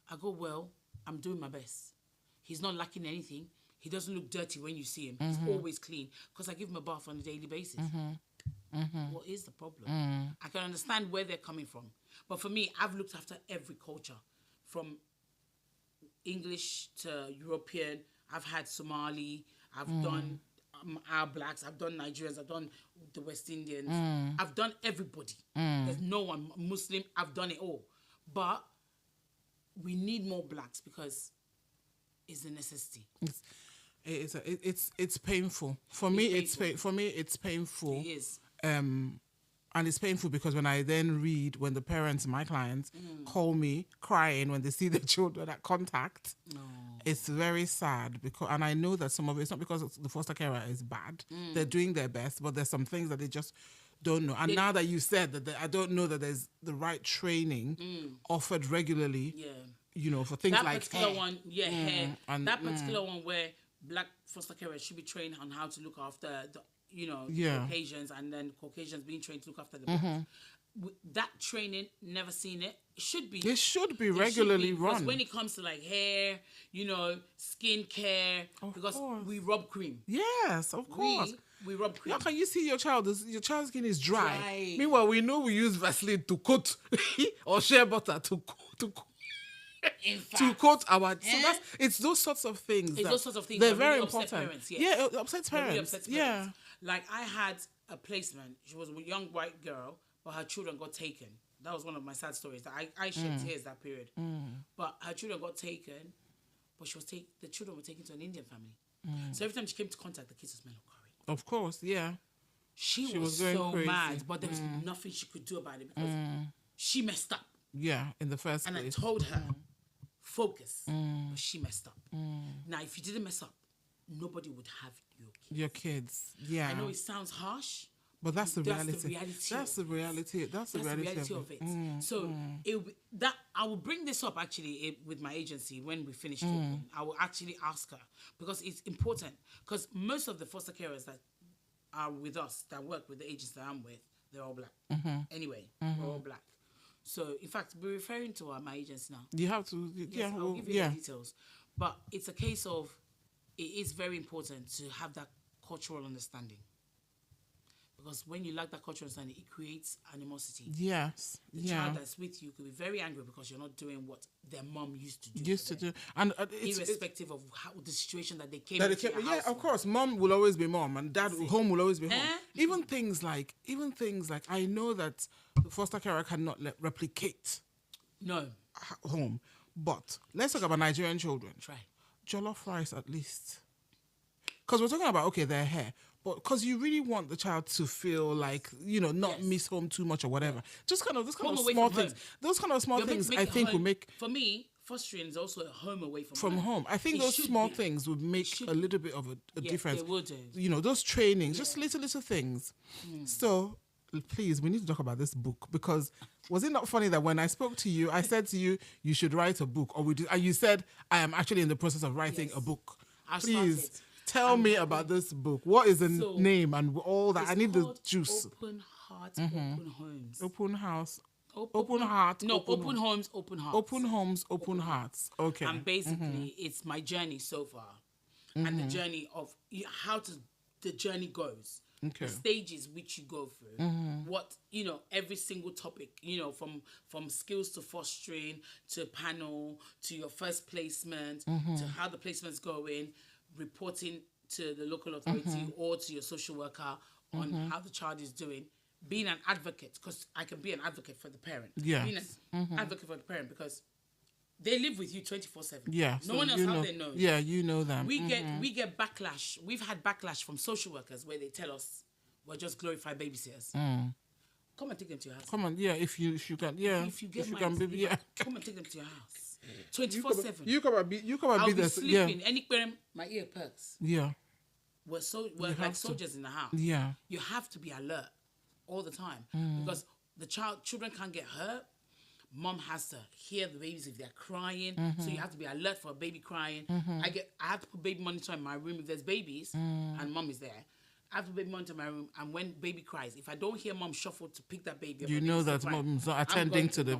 I go, well, I'm doing my best. He's not lacking anything. He doesn't look dirty when you see him. He's always clean because I give him a bath on a daily basis. What is the problem? I can understand where they're coming from. But for me, I've looked after every culture, from English to European. I've had Somali. I've done our blacks, I've done Nigerians, I've done the West Indians, I've done everybody. There's no one Muslim. I've done it all, but we need more blacks because it's a necessity. It's painful for me. It's painful. It is. And it's painful because when I then read when the parents, my clients, call me crying when they see their children at contact, it's very sad. And I know that some of it's not because the foster carer is bad. They're doing their best, but there's some things that they just don't know. And now that you said that, I don't know that there's the right training offered regularly. Yeah. You know, for things that like particular hair. one, hair. And, that particular one where black foster carers should be trained on how to look after the Caucasians, and then Caucasians being trained to look after the blacks. That training, never seen it. It should be regularly run. Because when it comes to like hair, skin care, because we rub cream. Yes, of course. We rub cream. How can you see your child's skin is dry? Meanwhile, we know we use Vaseline to coat or shea butter to coat our. So it's those sorts of things. It's those sorts of things. They're that very really important. Parents, yes. Yeah, it upsets parents. Yeah. Like I had a placement. She was a young white girl, but her children got taken. That was one of my sad stories. That I shed tears that period. But her children got taken, but the children were taken to an Indian family. So every time she came to contact, the kids would smell of curry. Of course, yeah. She was so crazy. Mad, but there was nothing she could do about it because she messed up. Yeah, in the first place. And I told her, focus. But she messed up. Now, if you didn't mess up, nobody would have your kids. Yeah. I know it sounds harsh, but that's the reality. That's the reality of it. So I will bring this up actually with my agency when we finish talking. I will actually ask her because it's important. Because most of the foster carers that are with us, that work with the agency that I'm with, they're all black. Anyway, we're all black. So in fact, we're referring to my agency now. You have to. Yes, I'll give you the details. But it's a case of it is very important to have that cultural understanding. Because when you lack that cultural understanding, it creates animosity. Yes. The child that's with you could be very angry because you're not doing what their mom used to do. And irrespective of the situation that they came into. Yeah, of course. Mom will always be mom, and dad home will always be home. Even things like I know that the foster carer cannot replicate. No. Home, but let's talk about Nigerian children. Try jollof rice at least, because we're talking about their hair. But because you really want the child to feel like, not miss home too much or whatever. Just kind of those kind of small things. Those kind of small things I think will make... For me, fostering is also a home away from home. From home. I think those small things would make a little bit of a difference. They would do. Those trainings, just little things. So, please, we need to talk about this book because was it not funny that when I spoke to you, I said to you, you should write a book, and you said, I am actually in the process of writing a book. Please. Tell me about this book. What is the name and all that? I need the juice. Open Heart, Open Homes. Open House. Open Heart. No, Open Homes, Open Hearts. Open Homes, Open Hearts. Okay. And basically, it's my journey so far. And the journey of the journey goes. Okay. The stages which you go through. What, every single topic, from skills to fostering, to panel, to your first placement, to how the placement's going, reporting to the local authority or to your social worker on how the child is doing, being an advocate, because I can be an advocate for the parent. Yeah. Being an advocate for the parent because they live with you 24/7. Yeah. No one else out there knows. Yeah, you know them. We get backlash. We've had backlash from social workers where they tell us we're just glorified babysitters. Come and take them to your house. Come on, if you can, if you can, baby, come and take them to your house. 24/7. You come and be there. Sleeping. Anytime my ear perks. Yeah. We're like soldiers in the house. Yeah. You have to be alert all the time because the children can't get hurt. Mom has to hear the babies if they're crying, so you have to be alert for a baby crying. I have to put baby monitor in my room if there's babies and mom is there. I have to baby monitor my room, and when baby cries, if I don't hear mom shuffle to pick that baby up, you know that mom's not attending to the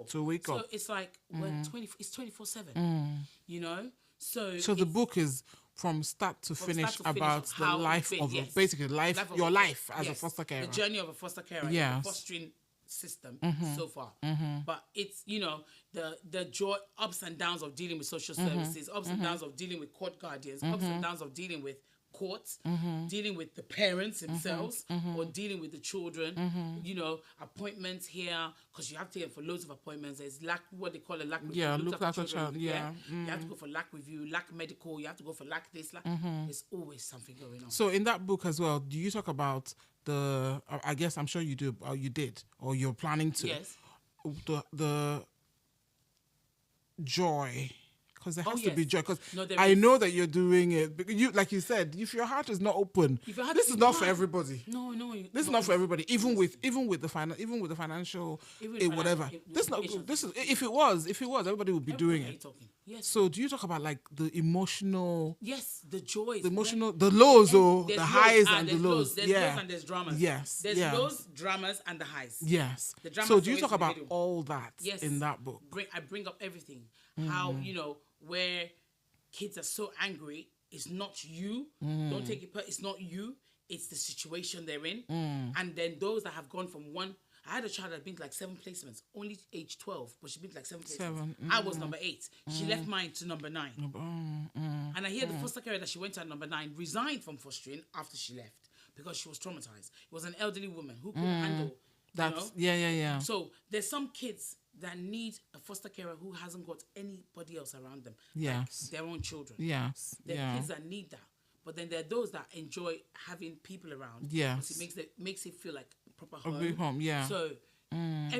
to wake up. So it's like it's 24/7. So the book is from start to finish about the life of basically your life as a foster carer, the journey of a foster carer, the fostering system so far. But it's the joy, ups and downs of dealing with social services, ups and downs of dealing with court guardians, ups and downs of dealing with court, dealing with the parents themselves, or dealing with the children. You know, appointments here, because you have to get for loads of appointments. There's what they call a lack review. Yeah, look after child. Yeah. You have to go for lack review, lack medical. You have to go for lack this. There's always something going on. So in that book as well, do you talk about I guess I'm sure you do, or you did, or you're planning to. Yes. The joy, because there has to be joy. Because I know that you're doing it. Because you, like you said, if your heart is not open, this is not for everybody. No. This is not for everybody. Even with the financial, whatever. This is if it was, everybody would be doing it. Yes. So do you talk about like the emotional? Yes, the joys. The emotional, the lows, or the highs and the lows. There's lows and there's dramas. Yes. There's lows, dramas, and the highs. Yes. So do you talk about all that in that book? I bring up everything. How, you know, where kids are so angry, it's not you. Don't take it it's not you. It's the situation they're in. And then those that have gone from one. I had a child that had been to like 7 placements, only age 12, but she'd been to like 7 placements. I was number 8. She left mine to number 9. And I hear the foster carer that she went to at number 9 resigned from fostering after she left because she was traumatized. It was an elderly woman who couldn't handle. That's, you know? Yeah. So there's some kids that need a foster carer who hasn't got anybody else around them. Yes. Like their own children. Yes. There are kids that need that. But then there are those that enjoy having people around. Yes. It makes it feel like a proper home. Yeah. So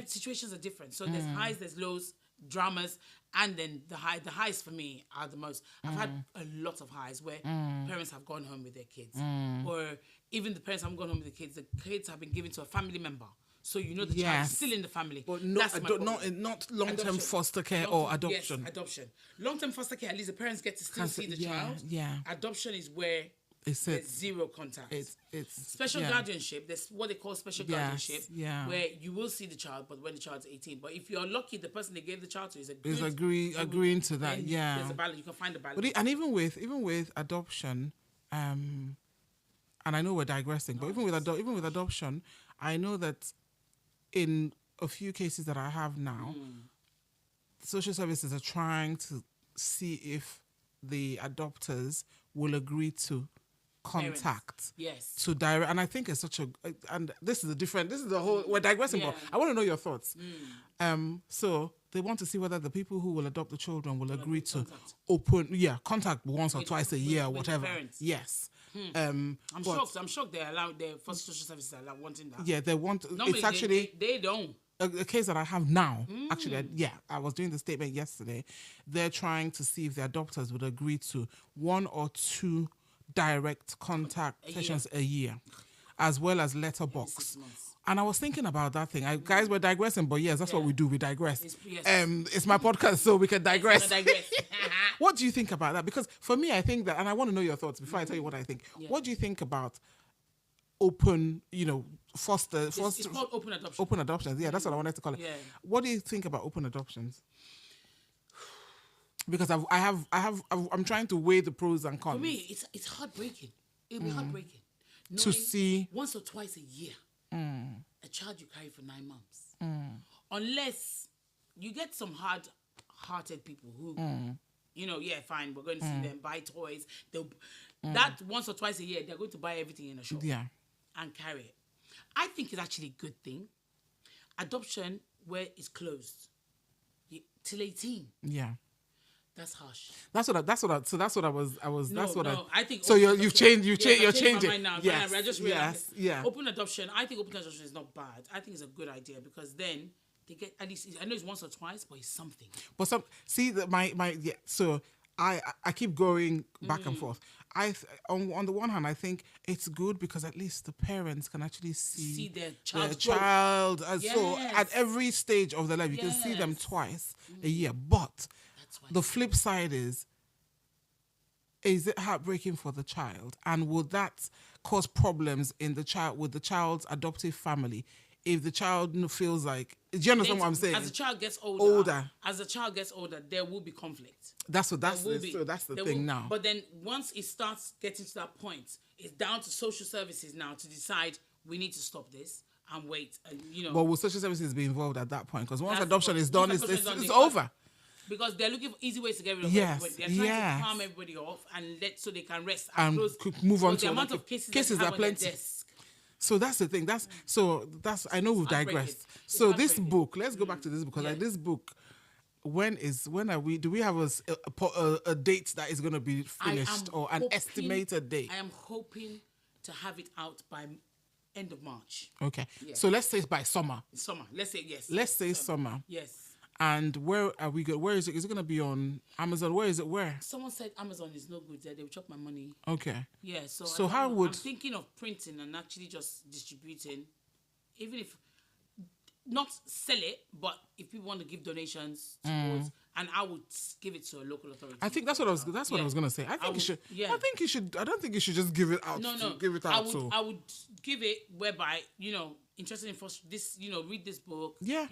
situations are different. So there's highs, there's lows, dramas, and then the highs for me are the most. I've had a lot of highs where parents have gone home with their kids. Or even the parents haven't gone home with the kids have been given to a family member. So you know the child is still in the family. But not long-term foster care or adoption. Yes, adoption. Long-term foster care, at least the parents get to still see the child. Yeah. Adoption is where there's zero contact. It's special guardianship. There's what they call special guardianship, yeah. where you will see the child, but when the child's 18. But if you're lucky, the person they gave the child to is agreeing to that. Yeah, there's a balance. You can find a balance. But and even with adoption, and I know we're digressing, but even with adoption, I know that in a few cases that I have now, social services are trying to see if the adopters will agree to contact to direct, and I think it's such a, and this is the whole, we're digressing, but I want to know your thoughts. So they want to see whether the people who will adopt the children will agree to contact once or twice a year or whatever. Yes. I'm shocked they allow their first social services are wanting that. Yeah, they want. Normally it's actually they don't. A case that I have now, actually, I was doing the statement yesterday. They're trying to see if the adopters would agree to 1 or 2 direct contact sessions a year, as well as letterbox. And I was thinking about that thing. Guys, we're digressing, but yes, that's what we do. We digress. It's my podcast, so we can digress. What do you think about that? Because for me, I think that, and I want to know your thoughts before I tell you what I think. What do you think about open, foster? It's called open adoption. Open adoptions. Yeah, that's what I wanted to call it. Yeah. What do you think about open adoptions? Because I'm trying to weigh the pros and cons. For me, it's heartbreaking. It'll be heartbreaking to see once or twice a year a child you carry for 9 months, unless you get some hard-hearted people who, fine, we're going to see them buy toys. That once or twice a year they're going to buy everything in a shop, and carry it. I think it's actually a good thing. Adoption where it's closed till 18. Yeah. That's harsh. That's what I was. I think so. You've changed. You're changing. My mind now. Yes. I just realized. Yeah. Open adoption. I think open adoption is not bad. I think it's a good idea because then they get at least. I know it's once or twice, but it's something. But So I keep going back and forth. On the one hand, I think it's good because at least the parents can actually see their child. So at every stage of their life, you can see them twice a year. But the flip side is it heartbreaking for the child? And would that cause problems in with the child's adoptive family if the child feels like... Do you understand what I'm saying? As the child gets older, there will be conflict. That's the thing now. But then once it starts getting to that point, it's down to social services now to decide we need to stop this and wait. But will social services be involved at that point? Because once adoption is done, it's over. Because they're looking for easy ways to get rid of Yes, everybody. They're trying yes. to calm everybody off and so they can rest And move on the to amount other of cases cases that are have on their plenty. desk. So that's the thing. I know we've heartbreaking. digressed. It's So this heartbreaking. book, let's go back to this book, because Yeah. like this book, do we have a date that is going to be finished, or an estimated date? I am hoping to have it out by end of March. Okay. Yeah. So let's say it's by summer. Summer. Let's say yes. Let's say summer. Yes. And where are we going? Where is it? Is it going to be on Amazon? Where is it? Where? Someone said Amazon is no good there. They will chop my money. Okay. Yeah. So how would... I'm thinking of printing and actually just distributing, even if not sell it, but if people want to give donations towards, and I would give it to a local authority. I think that's what I was going to say. I think you should. Yeah. I think you should. I don't think you should just give it out. No. Give it out. I would give it whereby, interested in this, read this book. Yeah.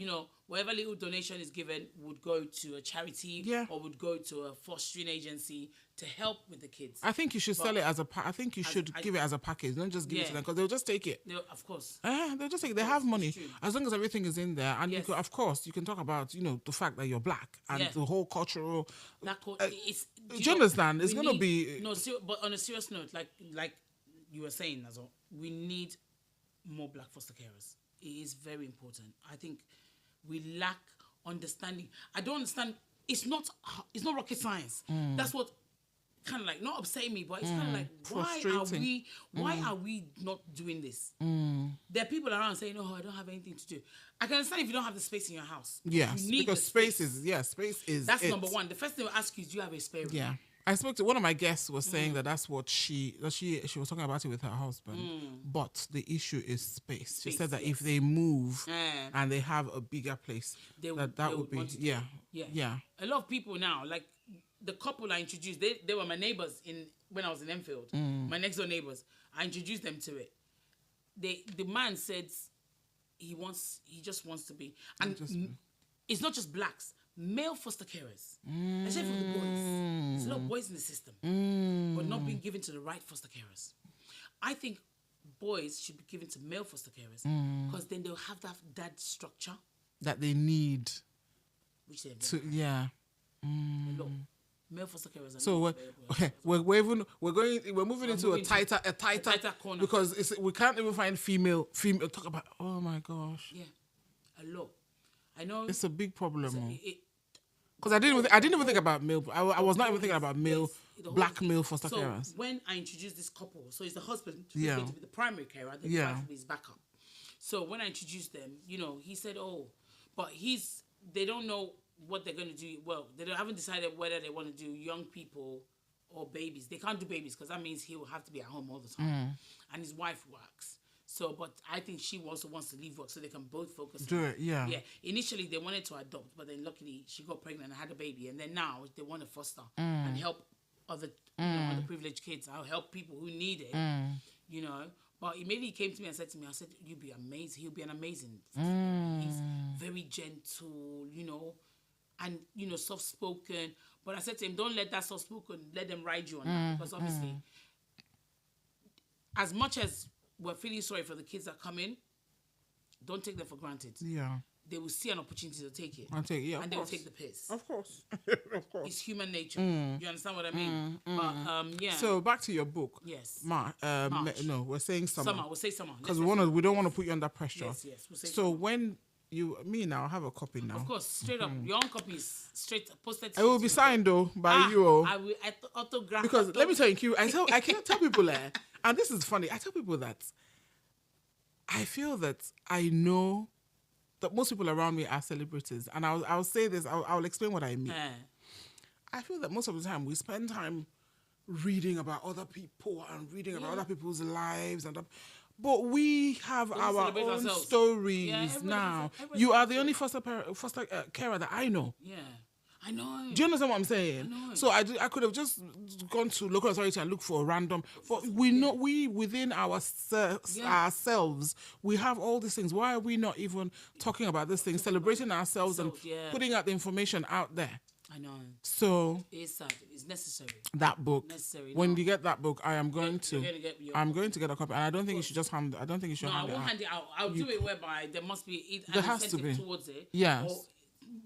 Whatever little donation is given would go to a charity. Yeah. Or would go to a fostering agency to help with the kids. I think you should sell it as a I think you should give it as a package. Don't just give it to them, because they'll just take it. Of course. They'll just take it. They have money. As long as everything is in there. And you can, of course, you can talk about, the fact that you're black and the whole cultural... do you understand? It's going to be... No, but on a serious note, like you were saying as well, we need more black foster carers. It is very important. I think we lack understanding. I don't understand. It's not rocket science. That's what kind of like not upsetting me, but it's kind of like, why are we not doing this? There are people around saying, "Oh, I don't have anything to do." I can understand if you don't have the space in your house. Yes, you need because space is that's number one. The first thing we'll ask you is, do you have a spare room? Yeah. I spoke to one of my guests was saying that's what she was talking about it with her husband. But the issue is space. She said that if they move and they have a bigger place, that would be yeah. A lot of people now, like the couple I introduced, they were my neighbors when I was in Enfield. My next door neighbors. I introduced them to it. The man said he just wants to be, and it's not just blacks. Male foster carers, especially for the boys. There's a lot of boys in the system, but not being given to the right foster carers. I think boys should be given to male foster carers because then they'll have that structure that they need. Which they male foster carers. So we're moving into a tighter corner, because we can't even find female. Talk about, oh my gosh. Yeah, a lot. I know it's a big problem. Because I didn't even think about male. I was not even thinking about black male foster carers. So when I introduced this couple, so it's the husband who's going to be the primary carer, then the wife will be his backup. So when I introduced them, he said, "Oh, but they don't know what they're going to do. Well, they haven't decided whether they want to do young people or babies. They can't do babies because that means he will have to be at home all the time, and his wife works." So, but I think she also wants to leave work so they can both focus. Do it, yeah. Yeah. Initially, they wanted to adopt, but then luckily she got pregnant and had a baby, and then now they want to foster and help other privileged kids. I'll help people who need it. But immediately he came to me and said to me, I said, "You'll be amazing. He'll be an amazing foster. He's very gentle, and soft spoken." But I said to him, "Don't let that soft spoken let them ride you on that, because obviously, as much as we're feeling sorry for the kids that come in, don't take them for granted. Yeah. They will see an opportunity to take it. And they will take the piss. Of course. Of course. It's human nature. You understand what I mean? But, yeah. So back to your book. Yes. March. No, we're saying summer. We'll say summer. Because we don't want to put you under pressure. Yes. We'll say so summer. When I have a copy now. Of course, straight up. Your own copy is straight posted. It will be signed though by you. I will autograph. Because let me tell you, I can't tell people and this is funny. I tell people that I feel that I know that most people around me are celebrities, and I'll say this. I'll explain what I mean. I feel that most of the time we spend time reading about other people and reading about other people's lives but we have our own stories now. You are the only foster carer that I know. Yeah, I know. Do you understand what I'm saying? I know. So I could have just gone to local authority and look for a random. But we within ourselves, we have all these things. Why are we not even talking about these things, celebrating ourselves and putting out the information out there? I know. So it's sad. It's necessary. That book. When you get that book, I'm going to get a copy, and I don't think you should just hand. I don't think you should hand it out. I won't hand it out. I'll do it whereby there must be. There has to be towards it. Yes. Or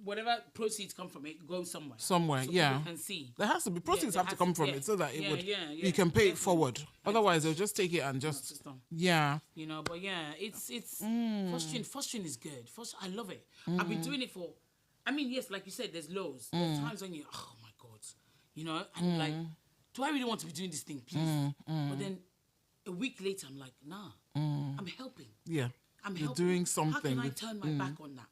whatever proceeds come from it go somewhere. Somewhere, so yeah. people can see. There has to be proceeds have to come from it so that it would you can pay it forward. And Otherwise, they'll just take it and just yeah. You know, but yeah, it's fostering is good. I love it. I've been doing it for. I mean, yes, like you said, there's lows. There's times when you, oh my God, you know, and like, do I really want to be doing this thing, please? But then a week later, I'm like, nah, I'm helping. Yeah. I'm You're helping. doing something. How can I turn my back on that?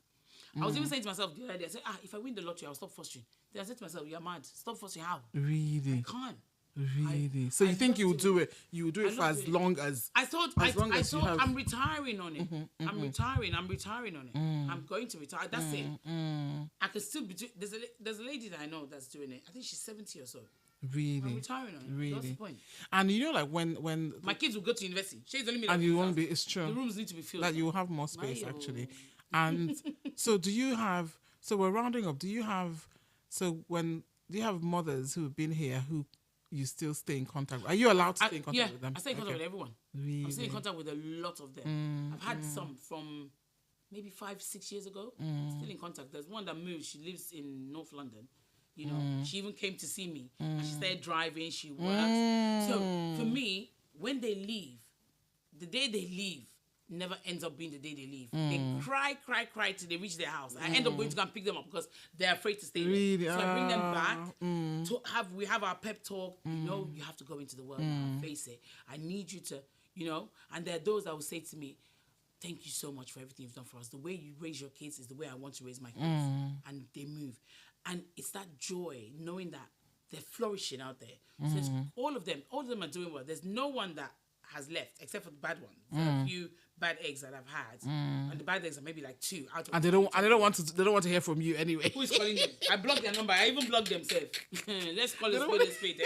I was even saying to myself the other day, I said, if I win the lottery, I'll stop fostering. Then I said to myself, you're mad. Stop fostering. How? Really? I can't. Really? So you think you will do it? You will do it for as long as I thought. I'm retiring on it. I'm retiring on it. I'm going to retire. That's it. I can still be. There's a lady that I know that's doing it. I think she's 70 or so. Really? I'm retiring on it. Really? What's the point? And you know, like when my kids will go to university, she's only me. And you won't be. It's true. The rooms need to be filled. Like you will have more space actually. And so do you have? So we're rounding up. Do you have mothers who've been here who you still stay in contact with? Are you allowed to stay in contact with them? I stay in contact with everyone. Really? I'm still in contact with a lot of them. I've had some from maybe 5-6 years ago. Still in contact. There's one that moved. She lives in North London. You know, she even came to see me. And she started driving. She works. So for me, when they leave, the day they leave never ends up being the day they leave. They cry till they reach their house. I end up going to go and pick them up because they're afraid to stay there. So I bring them back we have our pep talk. You know, you have to go into the world and face it. I need you to, you know, and there are those that will say to me, thank you so much for everything you've done for us. The way you raise your kids is the way I want to raise my kids. And they move. And it's that joy knowing that they're flourishing out there. So it's all of them are doing well. There's no one that has left except for the bad ones. There are a few bad eggs that I've had, and the bad eggs are maybe like 2 out of. And they don't want to hear from you anyway. Who is calling them? I blocked their number. I even blocked themselves. Let's call it spade.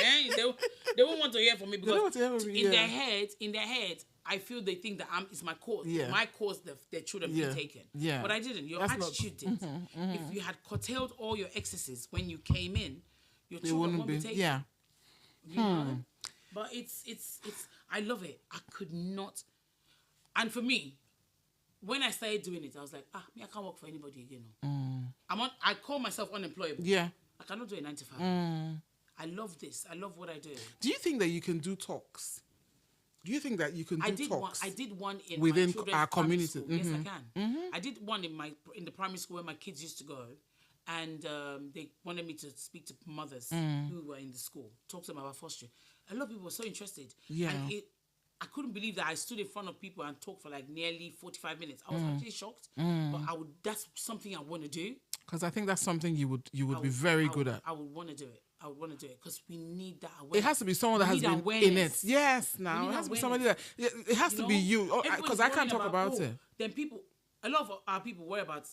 They won't want to hear from me because in their head, I feel they think that it's my cause. Yeah. My cause, their children being taken. Yeah. But I didn't. Your attitude did. If you had curtailed all your excesses when you came in, your children won't be taken. Yeah. You know? But it's I love it. I could not. And for me, when I started doing it, I was like, I can't work for anybody again. I call myself unemployable. Yeah. I cannot do a 9 to 5. I love this. I love what I do. Do you think that you can do talks? Do you think that you can do talks? I did one in within my our community. Yes, I can. I did one in the primary school where my kids used to go, and they wanted me to speak to mothers who were in the school, talk to them about fostering. A lot of people were so interested. Yeah. And I couldn't believe that I stood in front of people and talked for like nearly 45 minutes. I was actually shocked, but that's something I want to do. Because I think that's something you would be very good at. I would want to do it. I would want to do it because we need that awareness. It has to be someone that has been in it. Yes, now it has to be somebody that it has to be you. Because I can't talk about it. Then a lot of our people worry about.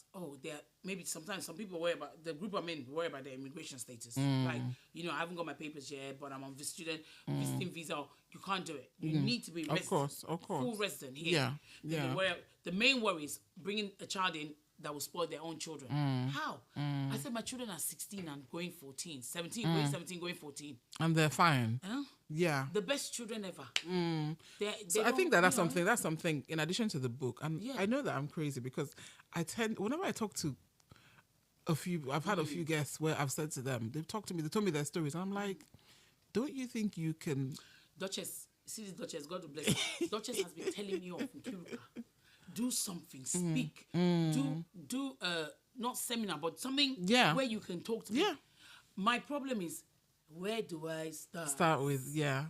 Maybe sometimes some people worry about the group I'm in. Worry about their immigration status. Like I haven't got my papers yet, but I'm on visiting visa. You can't do it. You need to be resident, of course, full resident here. Yeah. The main worry is bringing a child in that will spoil their own children. How? I said my children are 16 and going 14. 17, going 17, going 14. And they're fine. Yeah. The best children ever. So I think that's something in addition to the book. And I know that I'm crazy because whenever I talk to I've had a few guests where I've said to them, they've talked to me, they told me their stories. And I'm like, don't you think you can... Duchess, see this Duchess, God bless her. Duchess has been telling me off in Nkiruka. Do something, speak, do not seminar, but something where you can talk to me. My problem is, where do I start? Start with, yeah.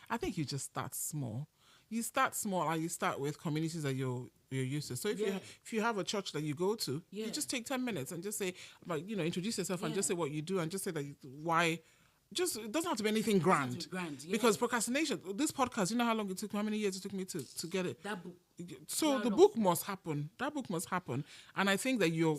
I think you just start small. You start small and you start with communities that you're used to. So if you have a church that you go to, you just take 10 minutes and just say, introduce yourself and just say what you do and just say that why. Just it doesn't have to be anything grand. Because procrastination. This podcast, you know how long it took? How many years it took me to get it? That book. So the book must happen. That book must happen. And I think that you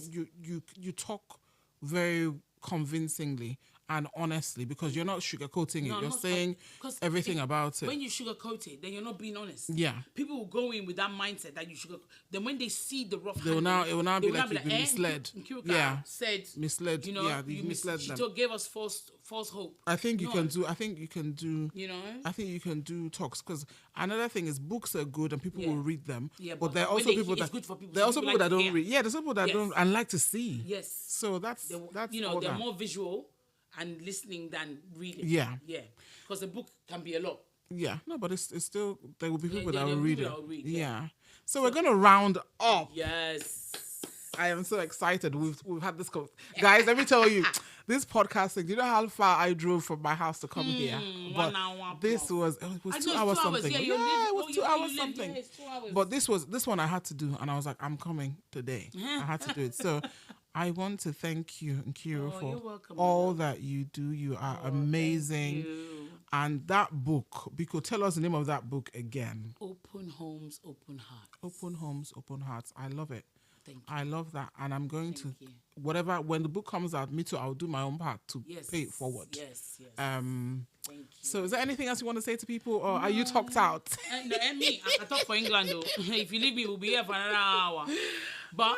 talk very convincingly, and honestly, because you're not sugarcoating it. You're saying everything about it. When you sugarcoat it, then you're not being honest. Yeah. People will go in with that mindset that you sugarcoat. Then when they see the rough it will now be like you've been misled. Nkiruka said misled. You know, you misled them. She gave us false hope. I think you can do. You know. I think you can do talks, because another thing is books are good and people will read them. Yeah, but there are also people that there are also people that don't read. Yeah, there's people that don't and like to see. Yes. So that's they're more visual and listening than reading. Yeah. Yeah. Because the book can be a lot. Yeah. No, but it's still, there will be people that will read it. Yeah. So we're gonna round up. Yes. I am so excited. We've had this guys, let me tell you, this podcasting, do you know how far I drove from my house to come here? But 1 hour. this was 2 hours something. Yeah, it was 2 hours something. Yeah, it's 2 hours. But this one I had to do, and I was like, I'm coming today. I had to do it. So I want to thank you, Nkiru, for all that you do. You are amazing. And that book, because tell us the name of that book again. Open Homes, Open Hearts. Open Homes, Open Hearts. I love it. Thank you. I love that. And I'm going to, when the book comes out, me too, I'll do my own part to pay it forward. Yes. Thank you. So is there anything else you want to say to people, or are you talked out? No, me, I talk for England though. If you leave me, we'll be here for another hour. But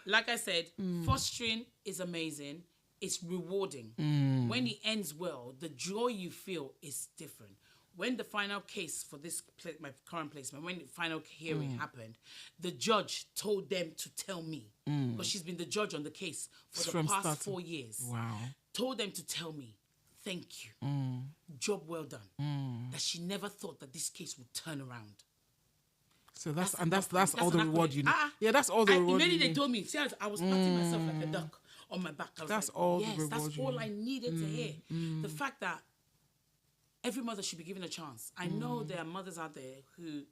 like I said, fostering is amazing. It's rewarding. When it ends well, the joy you feel is different. When the final case for my current placement, when the final hearing happened, the judge told them to tell me, because she's been the judge on the case for the past 4 years. Wow. Told them to tell me, thank you, job well done. That she never thought that this case would turn around. So that's all the reward you need. Yeah, that's all the reward you need. Immediately they told me, see, I was patting myself like a duck on my back. I was that's like, all yes, the reward that's all I needed to hear. The fact that every mother should be given a chance. I know there are mothers out there who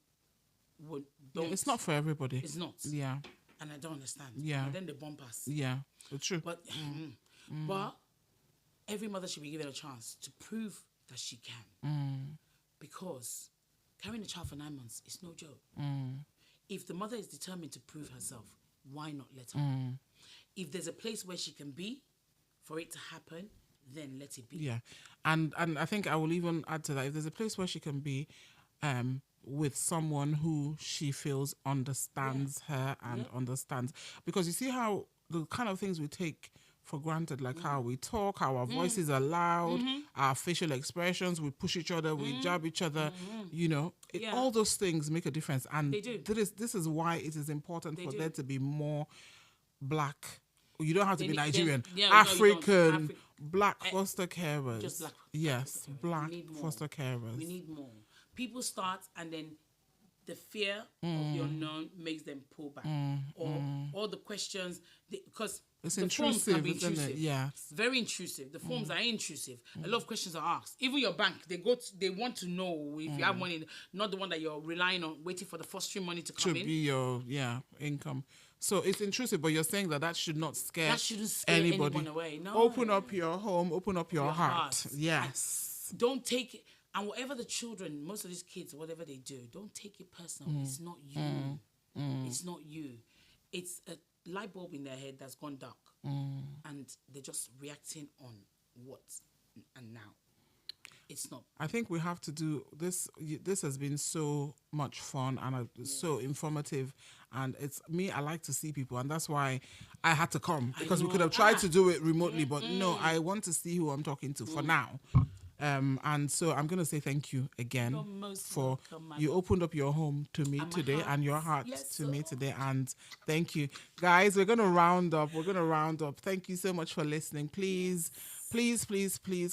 don't. Yeah, it's not for everybody. It's not. Yeah. And I don't understand. Yeah. And then they bump us. Yeah, it's true. But every mother should be given a chance to prove that she can. Because carrying a child for 9 months is no joke. If the mother is determined to prove herself, why not let her? If there's a place where she can be for it to happen, then let it be. Yeah. And I think I will even add to that, if there's a place where she can be with someone who she feels understands her and understands. Because you see how the kind of things we take for granted, like how we talk, how our voices are loud, our facial expressions, we push each other, we jab each other, you know, all those things make a difference. And they do. This is why it is important for there to be more Black, you don't have to be Nigerian, African, Black foster carers. Just Black. Yes, Black foster carers. We need more. People start and then the fear of the unknown makes them pull back. Or all the questions, because it's the intrusive, forms can be intrusive. Isn't it? Yeah. Very intrusive. The forms are intrusive. A lot of questions are asked. Even your bank, they want to know if you have money, not the one that you're relying on, waiting for the fostering money to come in. Should be your income. So it's intrusive, but you're saying that should not scare that shouldn't scare anybody. Anyone away. No. Open up your home, open up your heart. Yes. And don't take it, and whatever the children, most of these kids, whatever they do, don't take it personal. It's not you. It's not you. It's a light bulb in their head that's gone dark. And they're just reacting on what and now. It's not. I think we have to do this. This has been so much fun and so informative. And it's me, I like to see people. And that's why I had to come. Because we could have tried to do it remotely. But no, I want to see who I'm talking to for now. And so I'm going to say thank you again for you opened up your home to me today and your heart to me today. And thank you. Guys, we're going to round up. Thank you so much for listening. Please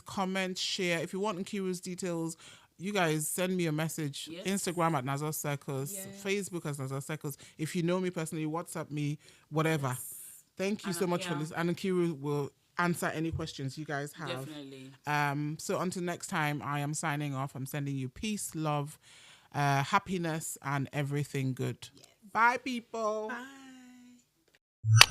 comment, share. If you want Nkiru's details, you guys send me a message. Instagram at Nazar Circus, Facebook as Nazar Circus. If you know me personally, WhatsApp me, whatever. Thank you so much for listening. And Nkiru will answer any questions you guys have. Definitely. So until next time, I am signing off. I'm sending you peace, love, happiness, and everything good. Bye, people. Bye.